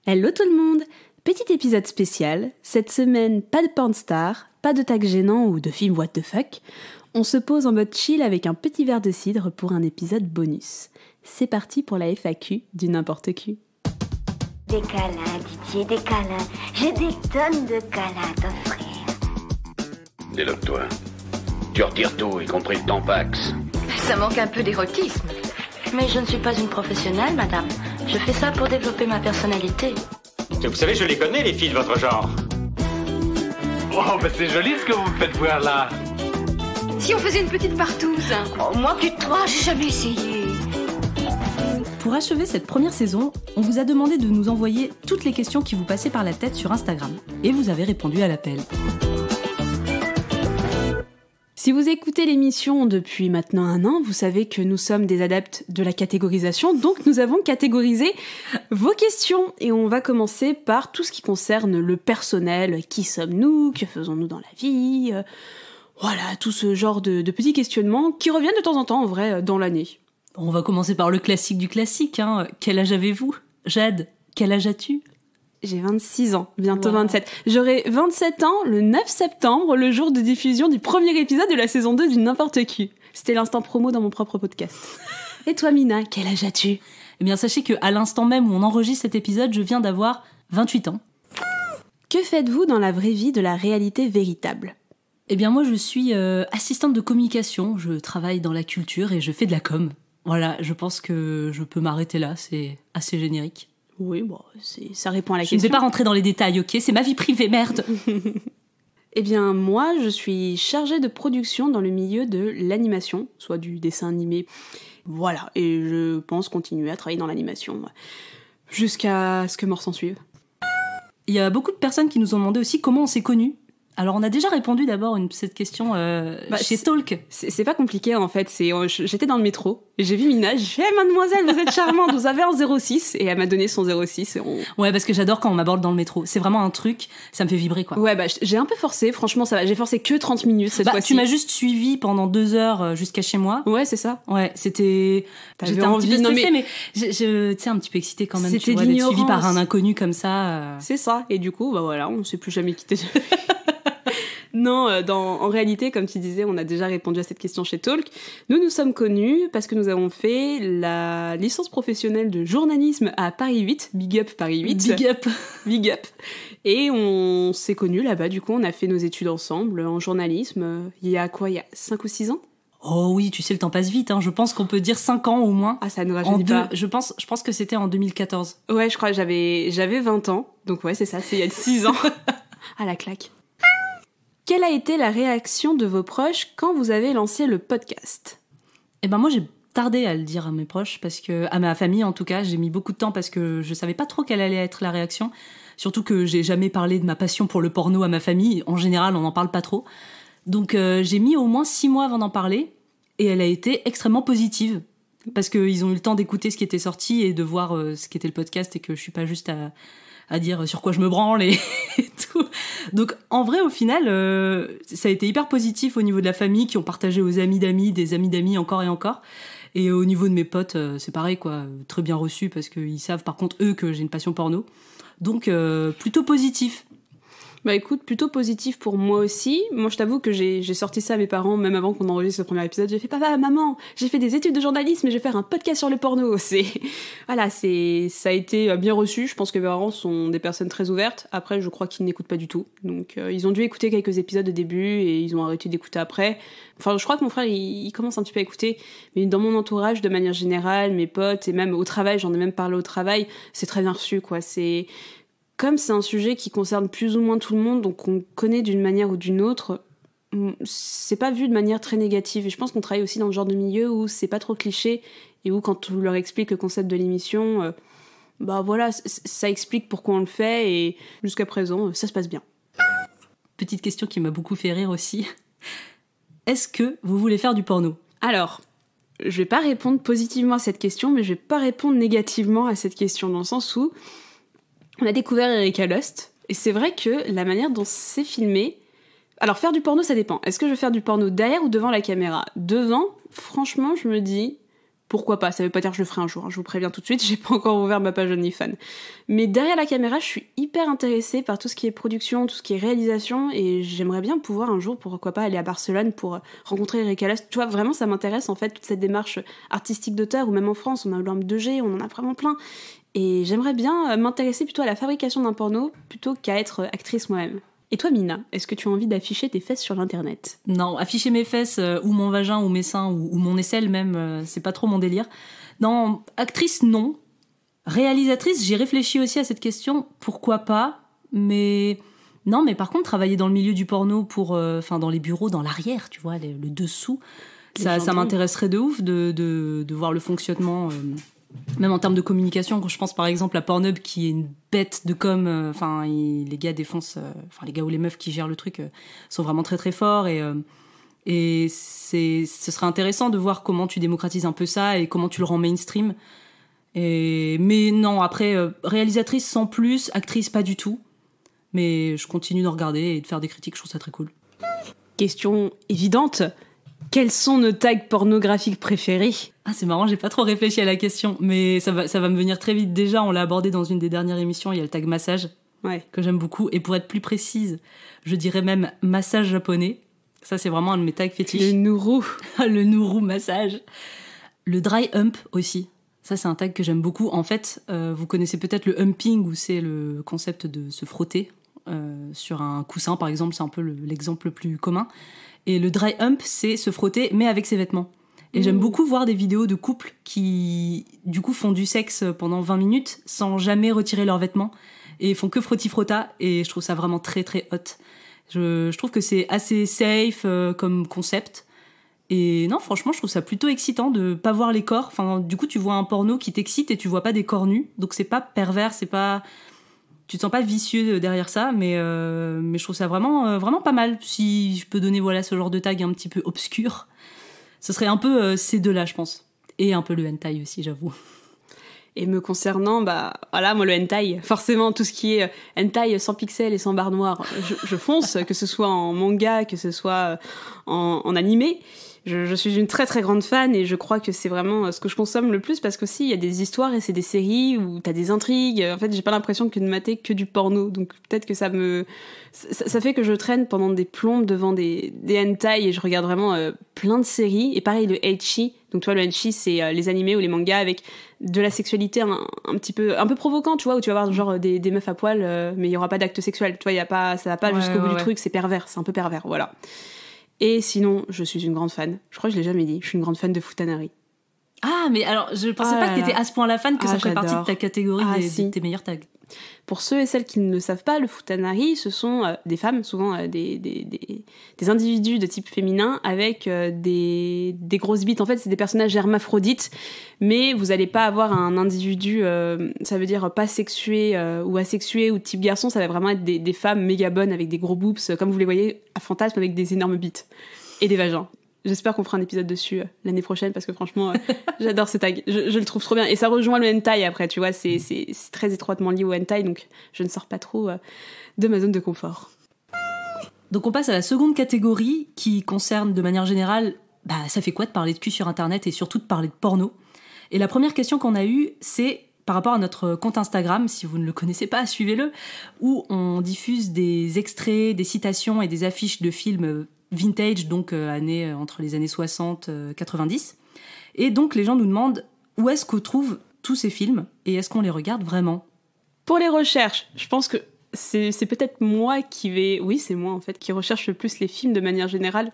Hello tout le monde! Petit épisode spécial. Cette semaine, pas de pornstar, pas de tag gênant ou de film what the fuck. On se pose en mode chill avec un petit verre de cidre pour un épisode bonus. C'est parti pour la FAQ du n'importe qui. Des câlins, Didier, des câlins. J'ai des tonnes de câlins à t'offrir. Déloque-toi. Tu retires tout, y compris le tampax. Ça manque un peu d'érotisme. Mais je ne suis pas une professionnelle, madame. Je fais ça pour développer ma personnalité. Vous savez, je les connais, les filles de votre genre. Oh, ben c'est joli ce que vous me faites voir là. Si on faisait une petite partouze. Oh, moi plus de trois, j'ai jamais essayé. Pour achever cette première saison, on vous a demandé de nous envoyer toutes les questions qui vous passaient par la tête sur Instagram. Et vous avez répondu à l'appel. Si vous écoutez l'émission depuis maintenant 1 an, vous savez que nous sommes des adeptes de la catégorisation, donc nous avons catégorisé vos questions. Et on va commencer par tout ce qui concerne le personnel. Qui sommes-nous? Que faisons-nous dans la vie? Voilà, tout ce genre de petits questionnements qui reviennent de temps en temps, en vrai, dans l'année. On va commencer par le classique du classique. Quel âge avez-vous? Jade, quel âge as-tu? J'ai 26 ans, bientôt 27. J'aurai 27 ans le 9 septembre, le jour de diffusion du premier épisode de la saison 2 du N'importe qui. C'était l'instant promo dans mon propre podcast. Et toi, Mina, quel âge as-tu? Eh bien, sachez qu'à l'instant même où on enregistre cet épisode, je viens d'avoir 28 ans. Que faites-vous dans la vraie vie de la réalité véritable? Eh bien, moi, je suis assistante de communication. Je travaille dans la culture et je fais de la com. Voilà, je pense que je peux m'arrêter là. C'est assez générique. Oui, bon, ça répond à la question. question. Je ne vais pas rentrer dans les détails, ok? C'est ma vie privée, merde. Eh bien, moi, je suis chargée de production dans le milieu de l'animation, soit du dessin animé. Voilà, et je pense continuer à travailler dans l'animation jusqu'à ce que mort s'en suive. Il y a beaucoup de personnes qui nous ont demandé aussi comment on s'est connus. Alors, on a déjà répondu d'abord à cette question chez Talk. C'est pas compliqué, en fait. J'étais dans le métro, et j'ai vu Mina, j'ai fait hey, « Mademoiselle, vous êtes charmante, vous avez un 06 » et elle m'a donné son 06. Et Ouais, parce que j'adore quand on m'aborde dans le métro. C'est vraiment un truc, ça me fait vibrer, quoi. Ouais, j'ai un peu forcé, franchement, ça va. J'ai forcé que 30 minutes cette fois-ci. Tu m'as juste suivi pendant 2 heures jusqu'à chez moi. Ouais, c'est ça. Ouais, c'était... J'étais un petit peu stressée, mais tu sais, un petit peu excitée quand même. C'était d'être suivie par un inconnu comme ça. C'est ça. Et du coup, voilà, on s'est plus jamais quitté. Non, en réalité, comme tu disais, on a déjà répondu à cette question chez Talk. Nous sommes connus parce que nous avons fait la licence professionnelle de journalisme à Paris 8. Big up Paris 8. Big up. Big up. Et on s'est connus là-bas, du coup, on a fait nos études ensemble en journalisme. Il y a 5 ou 6 ans? Oh oui, tu sais, le temps passe vite, Je pense qu'on peut dire 5 ans au moins. Ah, ça ne rajeunit pas. Je pense que c'était en 2014. Ouais, je crois que j'avais 20 ans. Donc ouais, c'est ça, c'est il y a 6 ans. À la claque. Quelle a été la réaction de vos proches quand vous avez lancé le podcast? Eh ben moi j'ai tardé à le dire à mes proches, parce que à ma famille en tout cas, j'ai mis beaucoup de temps parce que je savais pas trop quelle allait être la réaction. Surtout que j'ai jamais parlé de ma passion pour le porno à ma famille. En général, on n'en parle pas trop. Donc j'ai mis au moins 6 mois avant d'en parler, et elle a été extrêmement positive. Parce qu'ils ont eu le temps d'écouter ce qui était sorti et de voir ce qu'était le podcast, et que je suis pas juste à dire sur quoi je me branle et tout. Donc en vrai au final ça a été hyper positif au niveau de la famille, qui ont partagé aux amis d'amis, des amis d'amis encore et encore. Et au niveau de mes potes c'est pareil quoi, très bien reçu, parce qu'ils savent par contre eux que j'ai une passion porno. Donc plutôt positif. Bah écoute, plutôt positif pour moi aussi. Moi je t'avoue que j'ai sorti ça à mes parents même avant qu'on enregistre le premier épisode. J'ai fait papa, maman, j'ai fait des études de journalisme et je vais faire un podcast sur le porno. Ça a été bien reçu. Je pense que mes parents sont des personnes très ouvertes. Après je crois qu'ils n'écoutent pas du tout. Donc ils ont dû écouter quelques épisodes au début et ils ont arrêté d'écouter après. Enfin je crois que mon frère il commence un petit peu à écouter. Mais dans mon entourage de manière générale, mes potes et même au travail, j'en ai même parlé au travail, c'est très bien reçu quoi. Comme c'est un sujet qui concerne plus ou moins tout le monde, donc on connaît d'une manière ou d'une autre, c'est pas vu de manière très négative. Et je pense qu'on travaille aussi dans le genre de milieu où c'est pas trop cliché, et où quand on leur explique le concept de l'émission, voilà, ça explique pourquoi on le fait, et jusqu'à présent, ça se passe bien. Petite question qui m'a beaucoup fait rire aussi. Est-ce que vous voulez faire du porno? Alors, je vais pas répondre positivement à cette question, mais je vais pas répondre négativement à cette question, dans le sens où on a découvert Erika Lust, et c'est vrai que la manière dont c'est filmé... Alors, faire du porno, ça dépend. Est-ce que je vais faire du porno derrière ou devant la caméra? Devant, franchement, je me dis... pourquoi pas, ça veut pas dire que je le ferai un jour, hein, je vous préviens tout de suite, j'ai pas encore ouvert ma page OnlyFans. Mais derrière la caméra, je suis hyper intéressée par tout ce qui est production, tout ce qui est réalisation, et j'aimerais bien pouvoir un jour, pourquoi pas, aller à Barcelone pour rencontrer Eric Callas. Tu vois, vraiment, ça m'intéresse en fait, toute cette démarche artistique d'auteur, ou même en France, on a Olympe de G, on en a vraiment plein. Et j'aimerais bien m'intéresser plutôt à la fabrication d'un porno, plutôt qu'à être actrice moi-même. Et toi, Mina, est-ce que tu as envie d'afficher tes fesses sur l'internet ? Non, afficher mes fesses, ou mon vagin, ou mes seins, ou mon aisselle même, c'est pas trop mon délire. Non, actrice, non. Réalisatrice, j'ai réfléchi aussi à cette question, pourquoi pas, mais... Non, mais par contre, travailler dans le milieu du porno dans les bureaux, dans l'arrière, tu vois, le dessous, ça m'intéresserait de ouf de voir le fonctionnement... Même en termes de communication, quand je pense par exemple à Pornhub qui est une bête de com, les gars défoncent, les gars ou les meufs qui gèrent le truc sont vraiment très très forts et ce serait intéressant de voir comment tu démocratises un peu ça et comment tu le rends mainstream. Mais non, après réalisatrice sans plus, actrice pas du tout, mais je continue de regarder et de faire des critiques, je trouve ça très cool. Question évidente. Quels sont nos tags pornographiques préférés ? Ah, c'est marrant, j'ai pas trop réfléchi à la question, mais ça va me venir très vite. Déjà, on l'a abordé dans une des dernières émissions, il y a le tag massage, que j'aime beaucoup. Et pour être plus précise, je dirais même massage japonais. Ça, c'est vraiment un de mes tags fétiches. Le Nuru. Le Nuru massage. Le dry hump aussi. Ça, c'est un tag que j'aime beaucoup. En fait, vous connaissez peut-être le humping, où c'est le concept de se frotter sur un coussin, par exemple. C'est un peu l'exemple le plus commun. Et le dry hump, c'est se frotter, mais avec ses vêtements. Et j'aime beaucoup voir des vidéos de couples qui, du coup, font du sexe pendant 20 minutes sans jamais retirer leurs vêtements et font que frotti-frotta. Et je trouve ça vraiment très, très hot. Je trouve que c'est assez safe comme concept. Et non, franchement, je trouve ça plutôt excitant de pas voir les corps. Enfin, du coup, tu vois un porno qui t'excite et tu vois pas des corps nus. Donc, c'est pas pervers, c'est pas... Tu te sens pas vicieux derrière ça, mais je trouve ça vraiment, vraiment pas mal. Si je peux donner ce genre de tag un petit peu obscur, ce serait un peu ces deux-là, je pense. Et un peu le hentai aussi, j'avoue. Et me concernant, moi le hentai, forcément tout ce qui est hentai sans pixels et sans barre noire, je fonce, que ce soit en manga, que ce soit en animé. Je suis une très très grande fan et je crois que c'est vraiment ce que je consomme le plus parce qu'aussi il y a des histoires et c'est des séries où t'as des intrigues. En fait, j'ai pas l'impression que de mater que du porno, donc peut-être que ça fait que je traîne pendant des plombes devant des hentai et je regarde vraiment plein de séries. Et pareil, le ecchi, donc tu vois, le ecchi c'est les animés ou les mangas avec de la sexualité un peu provocant, tu vois, où tu vas voir genre des meufs à poil, mais il y aura pas d'acte sexuel, tu vois, ça va pas jusqu'au bout du truc, c'est pervers, c'est un peu pervers, voilà. Et sinon, je suis une grande fan. Je crois que je l'ai jamais dit. Je suis une grande fan de Futanari. Ah, mais alors, je pensais pas que t'étais à ce point-la fan que ça ferait partie de ta catégorie de tes meilleurs tags. Pour ceux et celles qui ne le savent pas, le Futanari, ce sont des femmes, souvent des individus de type féminin avec des grosses bites. En fait, c'est des personnages hermaphrodites, mais vous allez pas avoir un individu, ça veut dire pas sexué ou asexué ou de type garçon, ça va vraiment être des femmes méga bonnes avec des gros boobs, comme vous les voyez à Fantasme, avec des énormes bites et des vagins. J'espère qu'on fera un épisode dessus l'année prochaine parce que franchement, j'adore ce tag. Je le trouve trop bien. Et ça rejoint le hentai après, tu vois, c'est très étroitement lié au hentai, donc je ne sors pas trop de ma zone de confort. Donc on passe à la seconde catégorie qui concerne de manière générale, ça fait quoi de parler de cul sur Internet et surtout de parler de porno ? Et la première question qu'on a eue, c'est par rapport à notre compte Instagram, si vous ne le connaissez pas, suivez-le, où on diffuse des extraits, des citations et des affiches de films vintage, donc entre les années 60 90. Et donc les gens nous demandent où est-ce qu'on trouve tous ces films et est-ce qu'on les regarde vraiment ? Pour les recherches, je pense que c'est peut-être moi c'est moi en fait qui recherche le plus les films de manière générale.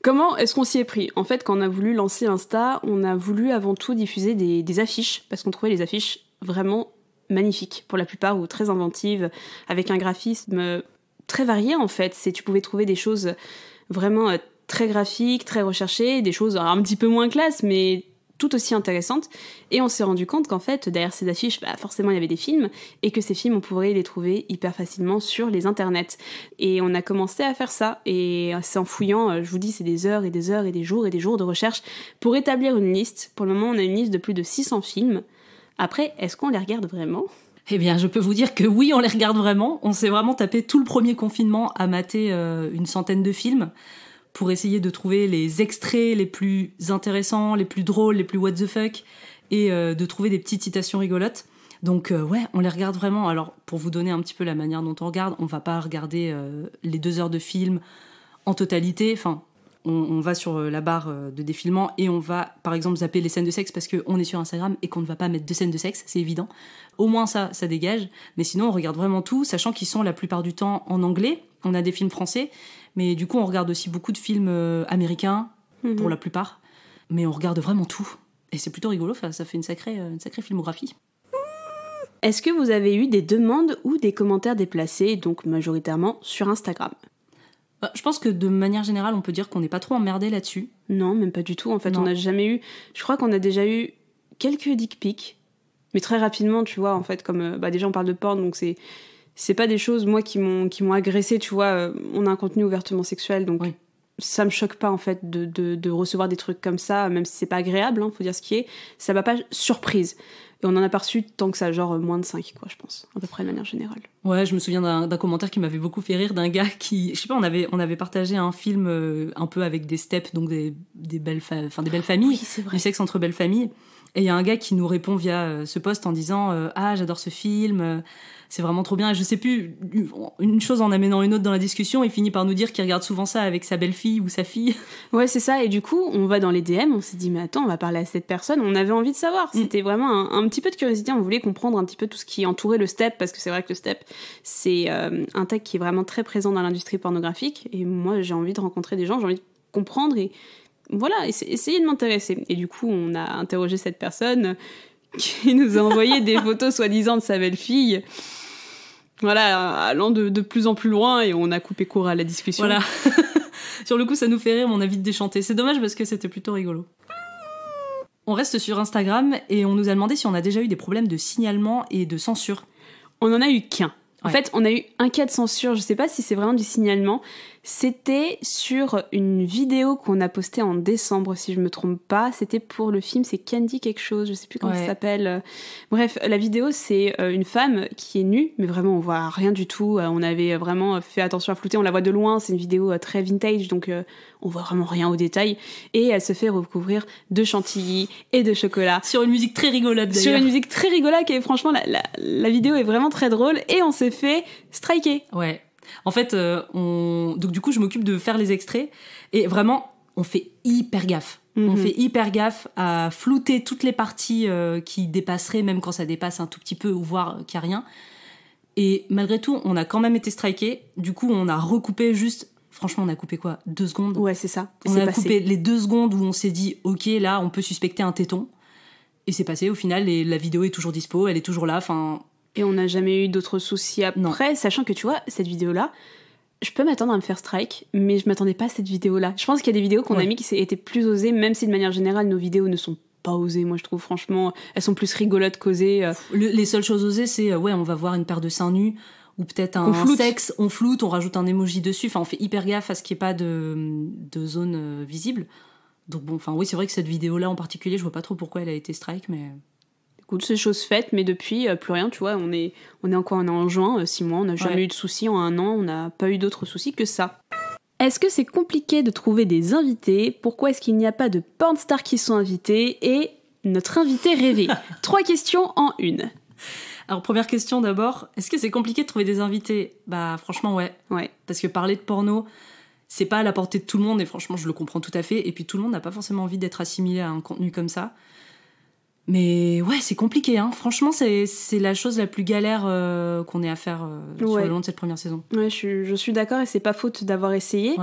Comment est-ce qu'on s'y est pris ? En fait, quand on a voulu lancer Insta, on a voulu avant tout diffuser des affiches parce qu'on trouvait les affiches vraiment magnifiques pour la plupart ou très inventives avec un graphisme très varié en fait. Tu pouvais trouver des choses vraiment très graphiques, très recherchées, des choses un petit peu moins classe, mais tout aussi intéressantes. Et on s'est rendu compte qu'en fait, derrière ces affiches, forcément, il y avait des films, et que ces films, on pourrait les trouver hyper facilement sur les internets. Et on a commencé à faire ça, et c'est en fouillant, je vous dis, c'est des heures et des heures et des jours de recherche pour établir une liste. Pour le moment, on a une liste de plus de 600 films. Après, est-ce qu'on les regarde vraiment ? Eh bien, je peux vous dire que oui, on les regarde vraiment. On s'est vraiment tapé tout le premier confinement à mater une centaine de films pour essayer de trouver les extraits les plus intéressants, les plus drôles, les plus what the fuck, et de trouver des petites citations rigolotes. Donc ouais, on les regarde vraiment. Alors pour vous donner un petit peu la manière dont on regarde, on va pas regarder les 2 heures de film en totalité. Enfin, on va sur la barre de défilement et on va par exemple zapper les scènes de sexe parce qu'on est sur Instagram et qu'on ne va pas mettre de scènes de sexe, c'est évident. Au moins ça dégage. Mais sinon on regarde vraiment tout, sachant qu'ils sont la plupart du temps en anglais. On a des films français, mais du coup on regarde aussi beaucoup de films américains pour la plupart. Mais on regarde vraiment tout. Et c'est plutôt rigolo, ça fait une sacrée filmographie. Est-ce que vous avez eu des demandes ou des commentaires déplacés, donc majoritairement sur Instagram ? Je pense que de manière générale, on peut dire qu'on n'est pas trop emmerdé là-dessus. Non, même pas du tout. En fait, on n'a jamais eu... Je crois qu'on a déjà eu quelques dick pics, mais très rapidement, tu vois, en fait, comme... déjà, on parle de porn, donc c'est pas des choses, moi, qui m'ont agressée, tu vois. On a un contenu ouvertement sexuel, donc... Oui. Ça me choque pas en fait de recevoir des trucs comme ça, même si c'est pas agréable, faut dire ce qui est, ça m'a pas surprise. Et on en a pas reçu tant que ça, genre moins de 5 quoi, je pense, à peu près de manière générale. Ouais, je me souviens d'un commentaire qui m'avait beaucoup fait rire, d'un gars qui, je sais pas, on avait partagé un film un peu avec des steps, donc des belles familles, oui, c'est vrai. Du sexe entre belles familles. Et il y a un gars qui nous répond via ce post en disant ah, j'adore ce film, c'est vraiment trop bien. Et je sais plus, une chose en amenant une autre dans la discussion, il finit par nous dire qu'il regarde souvent ça avec sa belle-fille ou sa fille. Ouais, c'est ça. Et du coup, on va dans les DM, on s'est dit mais attends, on va parler à cette personne. On avait envie de savoir. C'était vraiment un petit peu de curiosité. On voulait comprendre un petit peu tout ce qui entourait le step, parce que c'est vrai que le step, c'est un tag qui est vraiment très présent dans l'industrie pornographique. Et moi, j'ai envie de rencontrer des gens, j'ai envie de comprendre et voilà, essayer de m'intéresser. Et du coup, on a interrogé cette personne qui nous a envoyé des photos soi-disant de sa belle-fille. Voilà, allant de plus en plus loin, et on a coupé court à la discussion. Voilà. Sur le coup, ça nous fait rire, mais on a vite déchanté. C'est dommage parce que c'était plutôt rigolo. On reste sur Instagram et on nous a demandé si on a déjà eu des problèmes de signalement et de censure. On en a eu qu'un. En fait, on a eu un cas de censure, je sais pas si c'est vraiment du signalement. C'était sur une vidéo qu'on a postée en décembre, si je me trompe pas. C'était pour le film, c'est Candy quelque chose, je sais plus comment ça s'appelle. Bref, la vidéo, c'est une femme qui est nue, mais vraiment, on voit rien du tout. On avait vraiment fait attention à flouter, on la voit de loin. C'est une vidéo très vintage, donc on voit vraiment rien au détail. Et elle se fait recouvrir de chantilly et de chocolat. Sur une musique très rigolote, d'ailleurs. Sur une musique très rigolote, et franchement, la vidéo est vraiment très drôle. Et on s'est fait striker. Ouais. En fait, donc du coup, je m'occupe de faire les extraits et vraiment, on fait hyper gaffe. On fait hyper gaffe à flouter toutes les parties qui dépasseraient, même quand ça dépasse un tout petit peu ou voire qu'il n'y a rien. Et malgré tout, on a quand même été striké. Du coup, on a recoupé juste... Franchement, on a coupé quoi ? 2 secondes ? Ouais, c'est ça. On a coupé les 2 secondes où on s'est dit « Ok, là, on peut suspecter un téton ». Et c'est passé, au final, et la vidéo est toujours dispo, elle est toujours là, enfin... Et on n'a jamais eu d'autres soucis après, sachant que tu vois, cette vidéo-là, je peux m'attendre à me faire strike, mais je m'attendais pas à cette vidéo-là. Je pense qu'il y a des vidéos qu'on a mis qui étaient plus osées, même si de manière générale, nos vidéos ne sont pas osées. Moi, je trouve, franchement, elles sont plus rigolotes qu'osées. Les seules choses osées, c'est, on va voir une paire de seins nus, ou peut-être un sexe, on floute, on rajoute un emoji dessus, enfin, on fait hyper gaffe à ce qu'il n'y ait pas de zone visible. Donc bon, enfin, oui, c'est vrai que cette vidéo-là en particulier, je vois pas trop pourquoi elle a été strike, mais... Écoute, c'est chose faite, mais depuis, plus rien, tu vois, on est en juin, 6 mois, on n'a jamais eu de soucis en 1 an, on n'a pas eu d'autres soucis que ça. Est-ce que c'est compliqué de trouver des invités ? Pourquoi est-ce qu'il n'y a pas de pornstars qui sont invités ? Et notre invité rêvé. 3 questions en une. Alors, première question d'abord, est-ce que c'est compliqué de trouver des invités ? Bah, franchement, ouais. Parce que parler de porno, c'est pas à la portée de tout le monde, et franchement, je le comprends tout à fait. Et puis, tout le monde n'a pas forcément envie d'être assimilé à un contenu comme ça. Mais ouais, c'est compliqué, hein. Franchement, c'est la chose la plus galère qu'on ait à faire sur le long de cette première saison. Ouais, je suis d'accord, et c'est pas faute d'avoir essayé.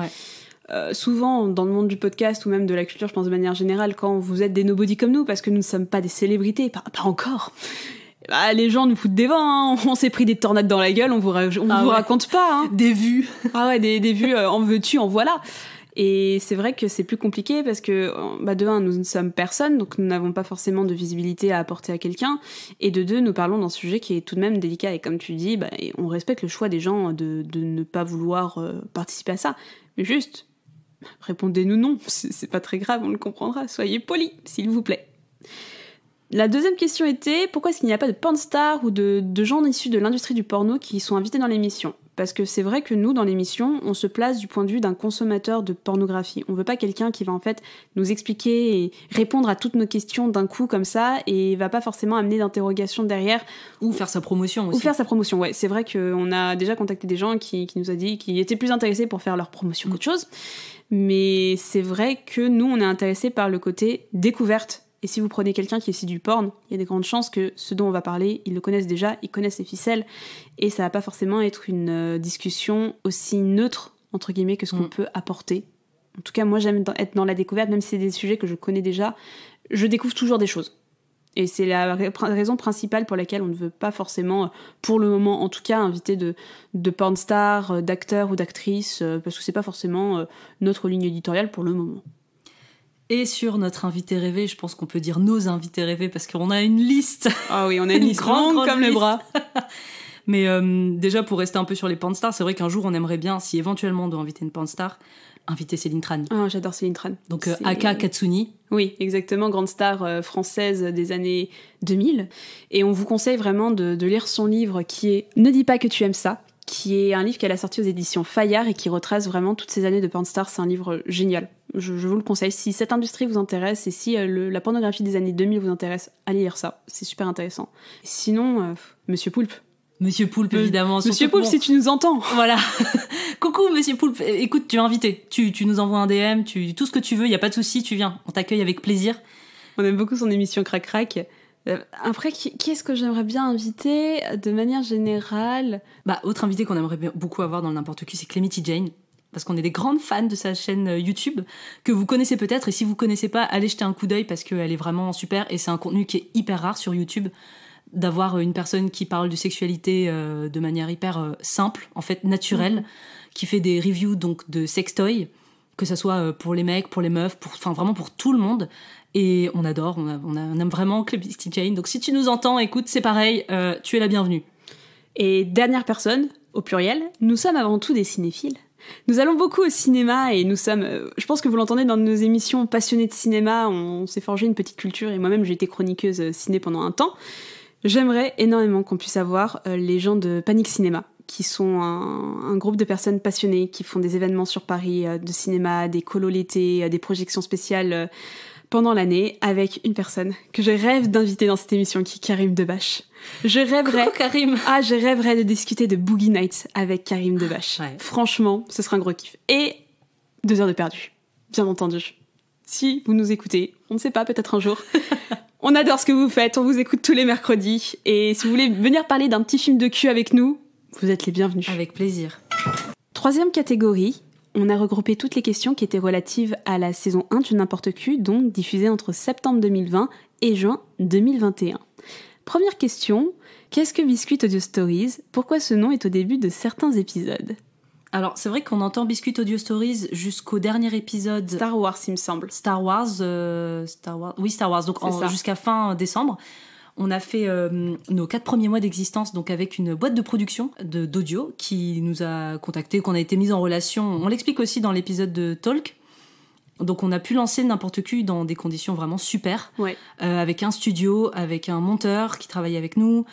Souvent, dans le monde du podcast ou même de la culture, je pense de manière générale, quand vous êtes des nobody comme nous, parce que nous ne sommes pas des célébrités, pas encore, bah, les gens nous foutent des vents, hein. On s'est pris des tornades dans la gueule, on vous raconte pas. Hein. Des vues. Ah ouais, des vues, en veux-tu, en voilà. Et c'est vrai que c'est plus compliqué parce que, de 1, nous ne sommes personne, donc nous n'avons pas forcément de visibilité à apporter à quelqu'un. Et de 2, nous parlons d'un sujet qui est tout de même délicat. Et comme tu dis, on respecte le choix des gens de ne pas vouloir participer à ça. Mais juste, répondez-nous non. C'est pas très grave, on le comprendra. Soyez polis, s'il vous plaît. La deuxième question était, pourquoi est-ce qu'il n'y a pas de pornstar ou de gens issus de l'industrie du porno qui sont invités dans l'émission ? parce que c'est vrai que nous, dans l'émission, on se place du point de vue d'un consommateur de pornographie. On veut pas quelqu'un qui va en fait nous expliquer et répondre à toutes nos questions d'un coup comme ça, et va pas forcément amener d'interrogation derrière. Ou faire sa promotion aussi. Ou faire sa promotion, ouais. C'est vrai qu'on a déjà contacté des gens qui nous a dit qu'ils étaient plus intéressés pour faire leur promotion qu'autre chose. Mais c'est vrai que nous, on est intéressés par le côté découverte. Et si vous prenez quelqu'un qui est issu du porn, il y a des grandes chances que ce dont on va parler, ils le connaissent déjà, ils connaissent les ficelles, et ça va pas forcément être une discussion aussi neutre, entre guillemets, que ce qu'on peut apporter. En tout cas, moi, j'aime être dans la découverte, même si c'est des sujets que je connais déjà, je découvre toujours des choses. Et c'est la raison principale pour laquelle on ne veut pas forcément, pour le moment en tout cas, inviter de porn stars, d'acteurs ou d'actrices, parce que c'est pas forcément notre ligne éditoriale pour le moment. Et sur notre invité rêvé, je pense qu'on peut dire nos invités rêvés parce qu'on a une liste. Ah oui, on a une liste grande comme liste. le bras. Mais déjà, pour rester un peu sur les pornstars, c'est vrai qu'un jour, on aimerait bien, si éventuellement on doit inviter une pornstar, inviter Céline Tran. Ah, j'adore Céline Tran. Donc Aka Katsuni. Oui, exactement, grande star française des années 2000. Et on vous conseille vraiment de lire son livre qui est « Ne dis pas que tu aimes ça », qui est un livre qu'elle a sorti aux éditions Fayard et qui retrace vraiment toutes ces années de pornstar. C'est un livre génial. Je vous le conseille. Si cette industrie vous intéresse et si la pornographie des années 2000 vous intéresse, allez lire ça. C'est super intéressant. Sinon, Monsieur Poulpe. Monsieur Poulpe, évidemment. Monsieur Poulpe, si tu nous entends. Voilà. Coucou, Monsieur Poulpe. Écoute, tu es invité. Tu nous envoies un DM, tout ce que tu veux, il y a pas de souci, tu viens. On t'accueille avec plaisir. On aime beaucoup son émission Crac Crac. Après, qui est-ce que j'aimerais bien inviter de manière générale? Autre invité qu'on aimerait beaucoup avoir dans le N'importe qui, c'est Clemity Jane. Parce qu'on est des grandes fans de sa chaîne YouTube, que vous connaissez peut-être, et si vous connaissez pas, allez jeter un coup d'œil parce qu'elle est vraiment super, et c'est un contenu qui est hyper rare sur YouTube, d'avoir une personne qui parle de sexualité de manière hyper simple, en fait naturelle, qui fait des reviews donc de sextoys, que ça soit pour les mecs, pour les meufs, vraiment pour tout le monde. Et on adore, on aime vraiment Clemity Jane. Donc si tu nous entends, écoute, c'est pareil, tu es la bienvenue. Et dernière personne, au pluriel, nous sommes avant tout des cinéphiles. Nous allons beaucoup au cinéma et nous sommes, je pense que vous l'entendez dans nos émissions passionnées de cinéma, on s'est forgé une petite culture et moi-même j'ai été chroniqueuse ciné pendant un temps. J'aimerais énormément qu'on puisse avoir les gens de Panic Cinéma, qui sont un groupe de personnes passionnées qui font des événements sur Paris de cinéma, des colos l'été, des projections spéciales pendant l'année, avec une personne que je rêve d'inviter dans cette émission, qui est Karim Debache. Je rêverais... Coucou Karim. Je rêverais de discuter de Boogie Nights avec Karim Debache. Ouais. Franchement, ce serait un gros kiff. Et 2 heures de perdu, bien entendu. Si vous nous écoutez, on ne sait pas, peut-être un jour. On adore ce que vous faites, on vous écoute tous les mercredis. Et si vous voulez venir parler d'un petit film de cul avec nous, vous êtes les bienvenus. Avec plaisir. 3e catégorie, on a regroupé toutes les questions qui étaient relatives à la saison 1 du N'importe Qui, donc diffusée entre septembre 2020 et juin 2021. Première question, qu'est-ce que Biscuit Audio Stories? Pourquoi ce nom est au début de certains épisodes? Alors, c'est vrai qu'on entend Biscuit Audio Stories jusqu'au dernier épisode... Star Wars, il me semble. Star Wars. Oui, Star Wars, donc jusqu'à fin décembre. On a fait nos 4 premiers mois d'existence donc avec une boîte de production d'audio qui nous a contactés, qu'on a été mis en relation. On l'explique aussi dans l'épisode de Talk. Donc on a pu lancer N'importe Qui dans des conditions vraiment super, ouais. Avec un studio, avec un monteur qui travaillait avec nous,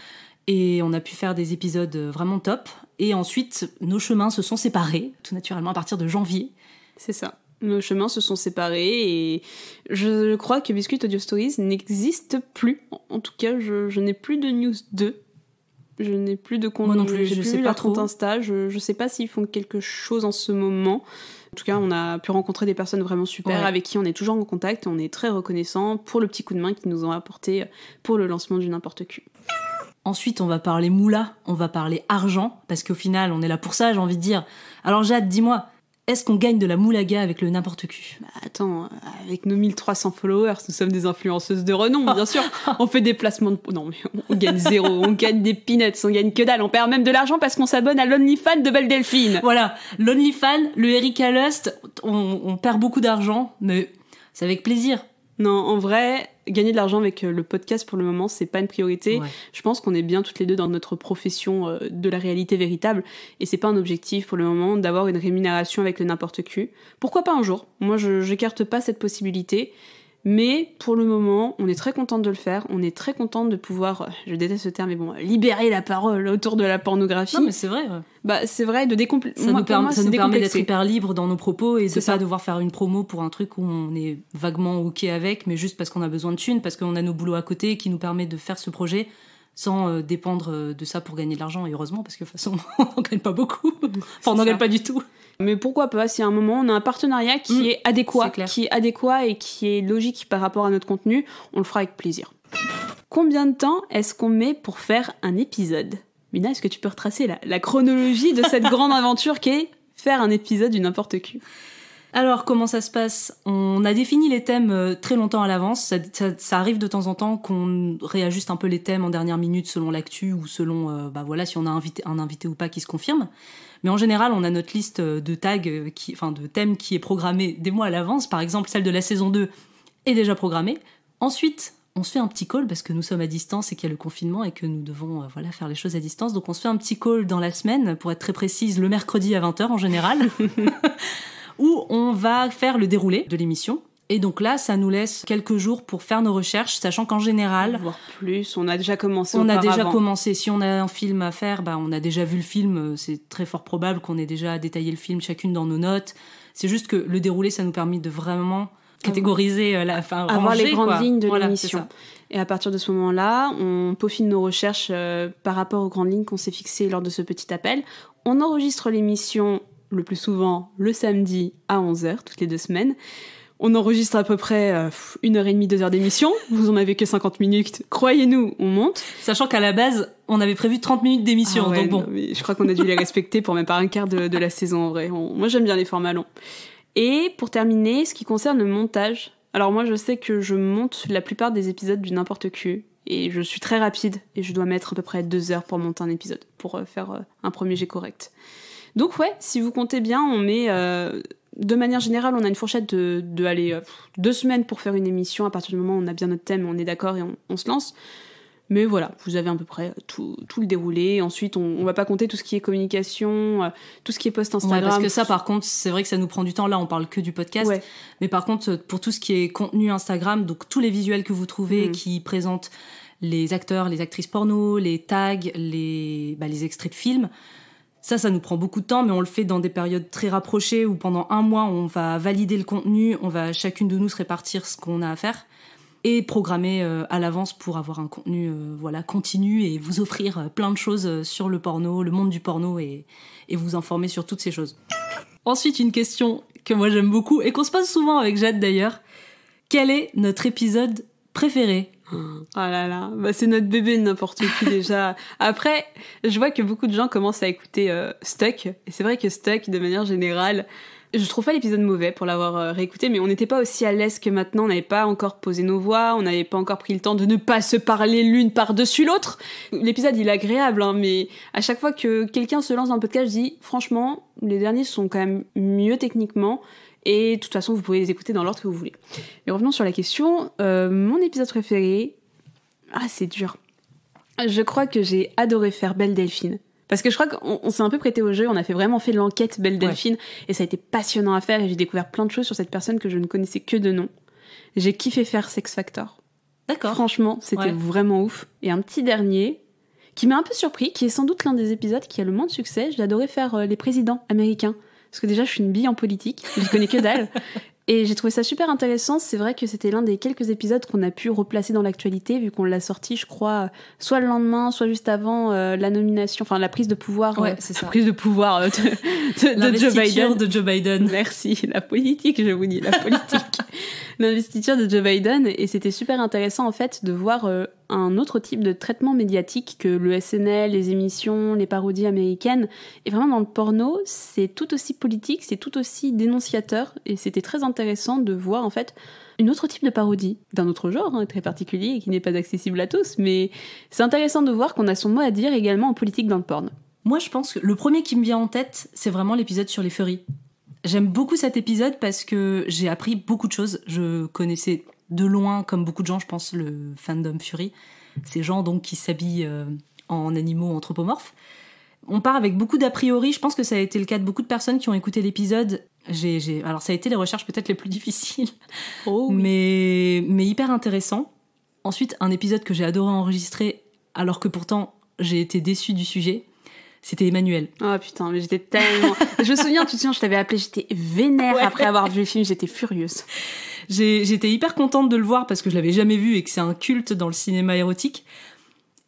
et on a pu faire des épisodes vraiment top. Et ensuite, nos chemins se sont séparés, tout naturellement à partir de janvier. C'est ça. Nos chemins se sont séparés et je crois que Biscuit Audio Stories n'existe plus. En tout cas, je n'ai plus de news 2. Je n'ai plus de compte. Moi non plus, je sais pas trop. Insta. Je sais pas s'ils font quelque chose en ce moment. En tout cas, on a pu rencontrer des personnes vraiment super, ouais, avec qui on est toujours en contact. Et on est très reconnaissants pour le petit coup de main qu'ils nous ont apporté pour le lancement du N'importe Qui. Ensuite, on va parler moula, on va parler argent, parce qu'au final, on est là pour ça, j'ai envie de dire. Alors Jade, dis-moi, est-ce qu'on gagne de la moulaga avec le N'importe Qui? Attends, avec nos 1300 followers, nous sommes des influenceuses de renom, bien sûr. On fait des placements de... Non, mais on gagne zéro, on gagne des peanuts, on gagne que dalle. On perd même de l'argent parce qu'on s'abonne à l'OnlyFans de Belle Delphine. Voilà, l'OnlyFans, le Erika Lust, on perd beaucoup d'argent, mais c'est avec plaisir. Non, en vrai, gagner de l'argent avec le podcast pour le moment, c'est pas une priorité. Ouais. Je pense qu'on est bien toutes les deux dans notre profession de la réalité véritable et c'est pas un objectif pour le moment d'avoir une rémunération avec le N'importe Qui. Pourquoi pas un jour? Moi, j'écarte pas cette possibilité, Mais pour le moment, on est très contente de le faire. On est très contente de pouvoir, je déteste ce terme, mais bon, libérer la parole autour de la pornographie. Non, mais c'est vrai. Ouais. Bah, c'est vrai, de décomplexer. Ça nous permet d'être hyper libre dans nos propos et de pas devoir faire une promo pour un truc où on est vaguement OK avec, mais juste parce qu'on a besoin de thunes, parce qu'on a nos boulots à côté qui nous permet de faire ce projet sans dépendre de ça pour gagner de l'argent. Et heureusement, parce que de toute façon, on n'en gagne pas beaucoup. Enfin, on n'en gagne pas du tout. Mais pourquoi pas, si à un moment on a un partenariat qui est adéquat et qui est logique par rapport à notre contenu, on le fera avec plaisir. Combien de temps est-ce qu'on met pour faire un épisode ? Mina, est-ce que tu peux retracer la chronologie de cette grande aventure qu'est faire un épisode du N'importe Q ? Alors, comment ça se passe ? On a défini les thèmes très longtemps à l'avance. Ça arrive de temps en temps qu'on réajuste un peu les thèmes en dernière minute selon l'actu ou selon, si on a un invité ou pas qui se confirme. Mais en général, on a notre liste de tags, de thèmes qui est programmée des mois à l'avance. Par exemple, celle de la saison 2 est déjà programmée. Ensuite, on se fait un petit call parce que nous sommes à distance et qu'il y a le confinement et que nous devons faire les choses à distance. Donc on se fait un petit call dans la semaine, pour être très précise, le mercredi à 20h en général, où on va faire le déroulé de l'émission. Et donc là, ça nous laisse quelques jours pour faire nos recherches, sachant qu'en général... Voire plus, on a déjà commencé Si on a un film à faire, on a déjà vu le film, c'est très fort probable qu'on ait déjà détaillé le film chacune dans nos notes. C'est juste que le déroulé, ça nous permet de vraiment catégoriser avoir les grandes lignes de l'émission. Et à partir de ce moment-là, on peaufine nos recherches par rapport aux grandes lignes qu'on s'est fixées lors de ce petit appel. On enregistre l'émission le plus souvent le samedi à 11h, toutes les 2 semaines. On enregistre à peu près 1h30, 2h d'émission. Vous en avez que 50 minutes. Croyez-nous, on monte. Sachant qu'à la base, on avait prévu 30 minutes d'émission. Ah ouais, donc bon. Non, mais je crois qu'on a dû les respecter pour même pas un quart de la saison en vrai. Moi, j'aime bien les formats longs. Et pour terminer, ce qui concerne le montage. Alors moi, je sais que je monte la plupart des épisodes du N'importe Q. Et je suis très rapide. Et je dois mettre à peu près 2 heures pour monter un épisode. Pour faire un premier jet correct. Donc ouais, si vous comptez bien, on met... de manière générale, on a une fourchette de 2 semaines pour faire une émission. À partir du moment où on a bien notre thème, on est d'accord et on se lance. Mais voilà, vous avez à peu près tout le déroulé. Ensuite, on va pas compter tout ce qui est communication, tout ce qui est post Instagram. Ouais, parce que ça, par contre, c'est vrai que ça nous prend du temps. Là, on parle que du podcast. Ouais. Mais par contre, pour tout ce qui est contenu Instagram, donc tous les visuels que vous trouvez qui présentent les acteurs, les actrices porno, les tags, les extraits de films, ça nous prend beaucoup de temps, mais on le fait dans des périodes très rapprochées où pendant 1 mois, on va valider le contenu, on va chacune de nous se répartir ce qu'on a à faire et programmer à l'avance pour avoir un contenu continu et vous offrir plein de choses sur le porno, le monde du porno et vous informer sur toutes ces choses. Ensuite, une question que moi j'aime beaucoup et qu'on se pose souvent avec Jade d'ailleurs. Quel est notre épisode préféré ? Oh là là, c'est notre bébé de N'importe Qui déjà. Après, je vois que beaucoup de gens commencent à écouter Stuck, et c'est vrai que Stuck, de manière générale, je trouve pas l'épisode mauvais pour l'avoir réécouté, mais on n'était pas aussi à l'aise que maintenant, on n'avait pas encore posé nos voix, on n'avait pas encore pris le temps de ne pas se parler l'une par-dessus l'autre. L'épisode, il est agréable, mais à chaque fois que quelqu'un se lance dans le podcast, je dis, franchement, les derniers sont quand même mieux techniquement, et de toute façon, vous pouvez les écouter dans l'ordre que vous voulez. Mais revenons sur la question. Mon épisode préféré... c'est dur. Je crois que j'ai adoré faire Belle Delphine. Parce que je crois qu'on s'est un peu prêté au jeu, on a vraiment fait l'enquête Belle Delphine, et ça a été passionnant à faire, et j'ai découvert plein de choses sur cette personne que je ne connaissais que de nom. J'ai kiffé faire Sex Factor. D'accord. Franchement, c'était vraiment ouf. Et un petit dernier, qui m'a un peu surpris, qui est sans doute l'un des épisodes qui a le moins de succès, j'ai adoré faire les présidents américains. Parce que déjà, je suis une bille en politique, je connais que dalle. Et j'ai trouvé ça super intéressant. C'est vrai que c'était l'un des quelques épisodes qu'on a pu replacer dans l'actualité, vu qu'on l'a sorti, je crois, soit le lendemain, soit juste avant la nomination, enfin la prise de pouvoir, c'est ça. Prise de pouvoir de Joe Biden. De Joe Biden. Merci, la politique, je vous dis, la politique. L'investiture de Joe Biden, et c'était super intéressant en fait de voir un autre type de traitement médiatique que le SNL, les émissions, les parodies américaines. Et vraiment dans le porno, c'est tout aussi politique, c'est tout aussi dénonciateur, et c'était très intéressant de voir en fait une autre type de parodie, d'un autre genre très particulier et qui n'est pas accessible à tous, mais c'est intéressant de voir qu'on a son mot à dire également en politique dans le porno. Moi je pense que le premier qui me vient en tête, c'est vraiment l'épisode sur les furries. J'aime beaucoup cet épisode parce que j'ai appris beaucoup de choses. Je connaissais de loin, comme beaucoup de gens, je pense, le fandom furry. Ces gens donc qui s'habillent en animaux anthropomorphes. On part avec beaucoup d'a priori, je pense que ça a été le cas de beaucoup de personnes qui ont écouté l'épisode. Alors ça a été les recherches peut-être les plus difficiles, mais hyper intéressant. Ensuite, un épisode que j'ai adoré enregistrer, alors que pourtant j'ai été déçue du sujet, c'était Emmanuel. Oh putain, mais j'étais tellement... Je me souviens, je t'avais appelé, j'étais vénère après avoir vu le film, j'étais furieuse. J'étais hyper contente de le voir parce que je l'avais jamais vu et que c'est un culte dans le cinéma érotique.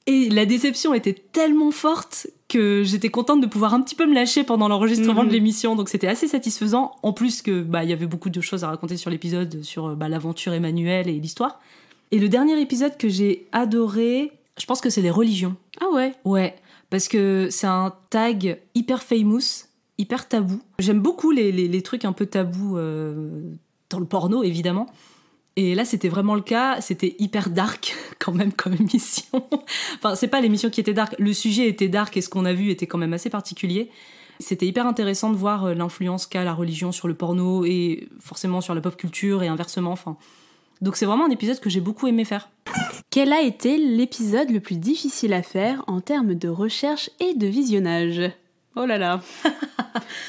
Et la déception était tellement forte que j'étais contente de pouvoir un petit peu me lâcher pendant l'enregistrement de l'émission, donc c'était assez satisfaisant. En plus que y avait beaucoup de choses à raconter sur l'épisode, sur l'aventure Emmanuel et l'histoire. Et le dernier épisode que j'ai adoré, je pense que c'est les religions. Ah ouais? Ouais, parce que c'est un tag hyper famous, hyper tabou. J'aime beaucoup les trucs un peu tabous dans le porno, évidemment. Et là, c'était vraiment le cas. C'était hyper dark, quand même, comme émission. Enfin, c'est pas l'émission qui était dark. Le sujet était dark et ce qu'on a vu était quand même assez particulier. C'était hyper intéressant de voir l'influence qu'a la religion sur le porno et forcément sur la pop culture et inversement. Enfin, donc c'est vraiment un épisode que j'ai beaucoup aimé faire. Quel a été l'épisode le plus difficile à faire en termes de recherche et de visionnage? Oh là là.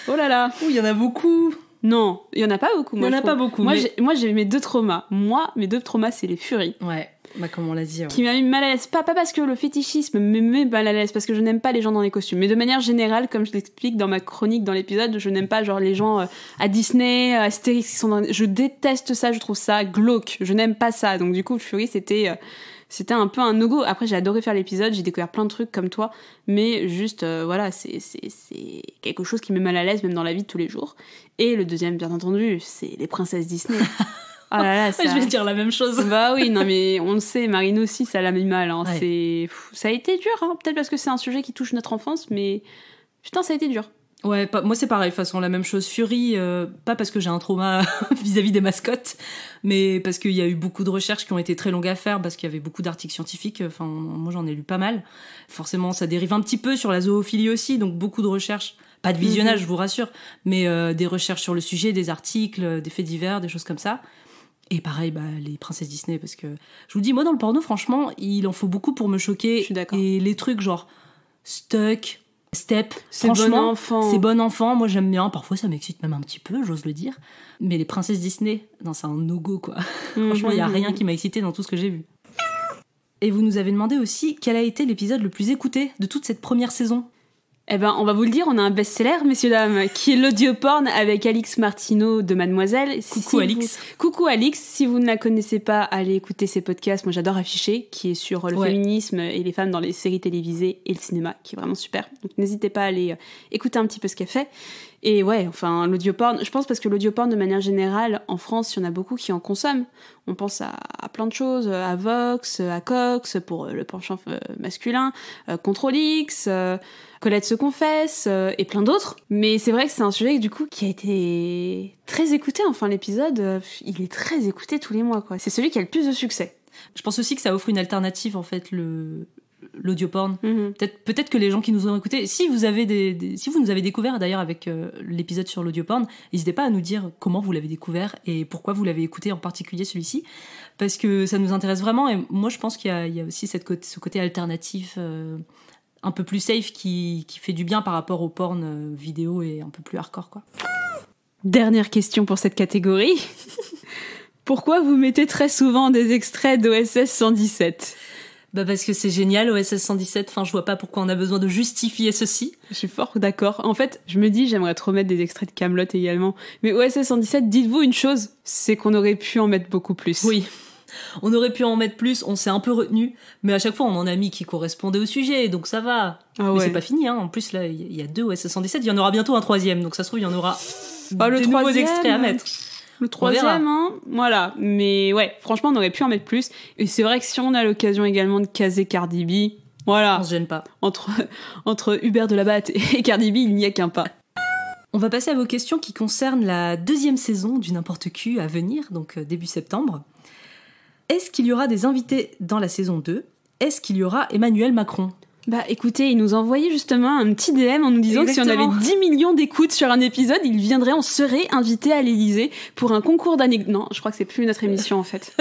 Oh là là. Il y en a beaucoup. Non, il y en a pas beaucoup. Il y en a pas beaucoup. Moi, j'ai mes 2 traumas. Mes 2 traumas, c'est les furies. Ouais, comme on l'a dit. Ouais. Qui m'a mis mal à l'aise. Pas parce que le fétichisme me met mal à l'aise, parce que je n'aime pas les gens dans les costumes. Mais de manière générale, comme je l'explique dans ma chronique dans l'épisode, je n'aime pas genre les gens à Disney, à Astérix qui sont dans... Je déteste ça, je trouve ça glauque. Je n'aime pas ça. Donc du coup, furie, c'était un peu un no-go. Après, j'ai adoré faire l'épisode, j'ai découvert plein de trucs comme toi, mais juste, voilà, c'est quelque chose qui me met mal à l'aise, même dans la vie de tous les jours. Et le deuxième, bien entendu, c'est les princesses Disney. Oh là là, ça... Je vais dire la même chose. Bah oui, non mais on le sait, Marine aussi, ça l'a mis mal. Hein. Ouais. Ça a été dur, hein. Peut-être parce que c'est un sujet qui touche notre enfance, mais putain, ça a été dur. Ouais, moi c'est pareil, de toute façon, la même chose. Fury, pas parce que j'ai un trauma vis-à-vis des mascottes, mais parce qu'il y a eu beaucoup de recherches qui ont été très longues à faire, parce qu'il y avait beaucoup d'articles scientifiques, enfin, moi j'en ai lu pas mal. Forcément, ça dérive un petit peu sur la zoophilie aussi, donc beaucoup de recherches, pas de visionnage, je vous rassure, mais des recherches sur le sujet, des articles, des faits divers, des choses comme ça. Et pareil, les princesses Disney, parce que, je vous dis, moi dans le porno, franchement, il en faut beaucoup pour me choquer. Je suis d'accord. Et les trucs genre Stuck, Step, c'est franchement, bon enfant. C'est bon enfant. Moi, j'aime bien. Parfois, ça m'excite même un petit peu, j'ose le dire. Mais les princesses Disney, non, c'est un no-go, quoi. Franchement, il y a rien qui m'a excité dans tout ce que j'ai vu. Et vous nous avez demandé aussi quel a été l'épisode le plus écouté de toute cette première saison. Eh ben, on va vous le dire, on a un best-seller, messieurs, dames, qui est l'audioporn avec Alix Martineau de Mademoiselle. Coucou Alix. Coucou Alix, si vous ne la connaissez pas, allez écouter ses podcasts. Moi, j'adore Afficher, qui est sur le féminisme et les femmes dans les séries télévisées et le cinéma, qui est vraiment super. Donc, n'hésitez pas à aller écouter un petit peu ce qu'elle fait. Et ouais, enfin, l'audioporn, je pense parce que l'audioporn, de manière générale, en France, il y en a beaucoup qui en consomment. On pense à plein de choses, à Vox, à Cox, pour le penchant masculin, Contrôle X, Colette se confesse, et plein d'autres. Mais c'est vrai que c'est un sujet, du coup, qui a été très écouté. Enfin, l'épisode, il est très écouté tous les mois, quoi. C'est celui qui a le plus de succès. Je pense aussi que ça offre une alternative, en fait, l'audioporn. Peut-être que les gens qui nous ont écoutés, si vous nous avez découvert d'ailleurs avec l'épisode sur l'audioporn, n'hésitez pas à nous dire comment vous l'avez découvert et pourquoi vous l'avez écouté, en particulier celui-ci, parce que ça nous intéresse vraiment. Et moi je pense qu'il y a aussi ce côté alternatif un peu plus safe qui fait du bien par rapport au porn vidéo et un peu plus hardcore, quoi. Dernière question pour cette catégorie. Pourquoi vous mettez très souvent des extraits d'OSS 117 ? Parce que c'est génial, OSS 117, enfin je vois pas pourquoi on a besoin de justifier ceci. Je suis fort d'accord. En fait, je me dis, j'aimerais trop mettre des extraits de Kaamelott également. Mais OSS 117, dites-vous une chose, c'est qu'on aurait pu en mettre beaucoup plus. Oui, on aurait pu en mettre plus, on s'est un peu retenu, mais à chaque fois on en a mis qui correspondaient au sujet, donc ça va. Ah ouais. Mais c'est pas fini, hein. En plus là, il y a 2 OSS 117, il y en aura bientôt un 3e, donc ça se trouve il y en aura des nouveaux extraits à mettre. Le 3e, hein, voilà. Mais ouais, franchement, on aurait pu en mettre plus. Et c'est vrai que si on a l'occasion également de caser Cardi B, voilà. On se gêne pas. Entre Hubert de la Batte et Cardi B, il n'y a qu'un pas. On va passer à vos questions qui concernent la 2e saison du N'importe Q à venir, donc début septembre. Est-ce qu'il y aura des invités dans la saison 2 ? Est-ce qu'il y aura Emmanuel Macron ? Écoutez, il nous a envoyé justement un petit DM en nous disant Exactement. que si on avait 10 millions d'écoutes sur un épisode, on serait invité à l'Élysée pour un concours d'anecdotes. Non, je crois que c'est plus notre émission en fait.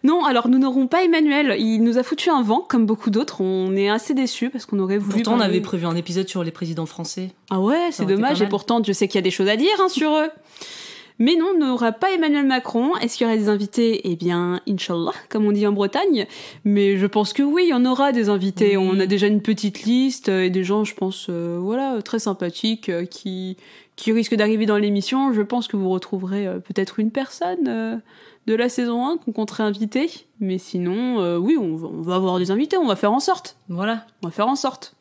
Non, alors nous n'aurons pas Emmanuel. Il nous a foutu un vent, comme beaucoup d'autres. On est assez déçus parce qu'on aurait voulu... Pourtant, on avait prévu un épisode sur les présidents français. Ah ouais, c'est dommage. Et pourtant, Dieu sait qu'il y a des choses à dire sur eux. Mais non, on n'aura pas Emmanuel Macron. Est-ce qu'il y aura des invités ? Eh bien, Inch'Allah, comme on dit en Bretagne. Mais je pense que oui, il y en aura des invités. Oui. On a déjà une petite liste et des gens, je pense, très sympathiques qui risquent d'arriver dans l'émission. Je pense que vous retrouverez peut-être une personne de la saison 1 qu'on compterait inviter. Mais sinon, oui, on va avoir des invités. On va faire en sorte. Voilà. On va faire en sorte.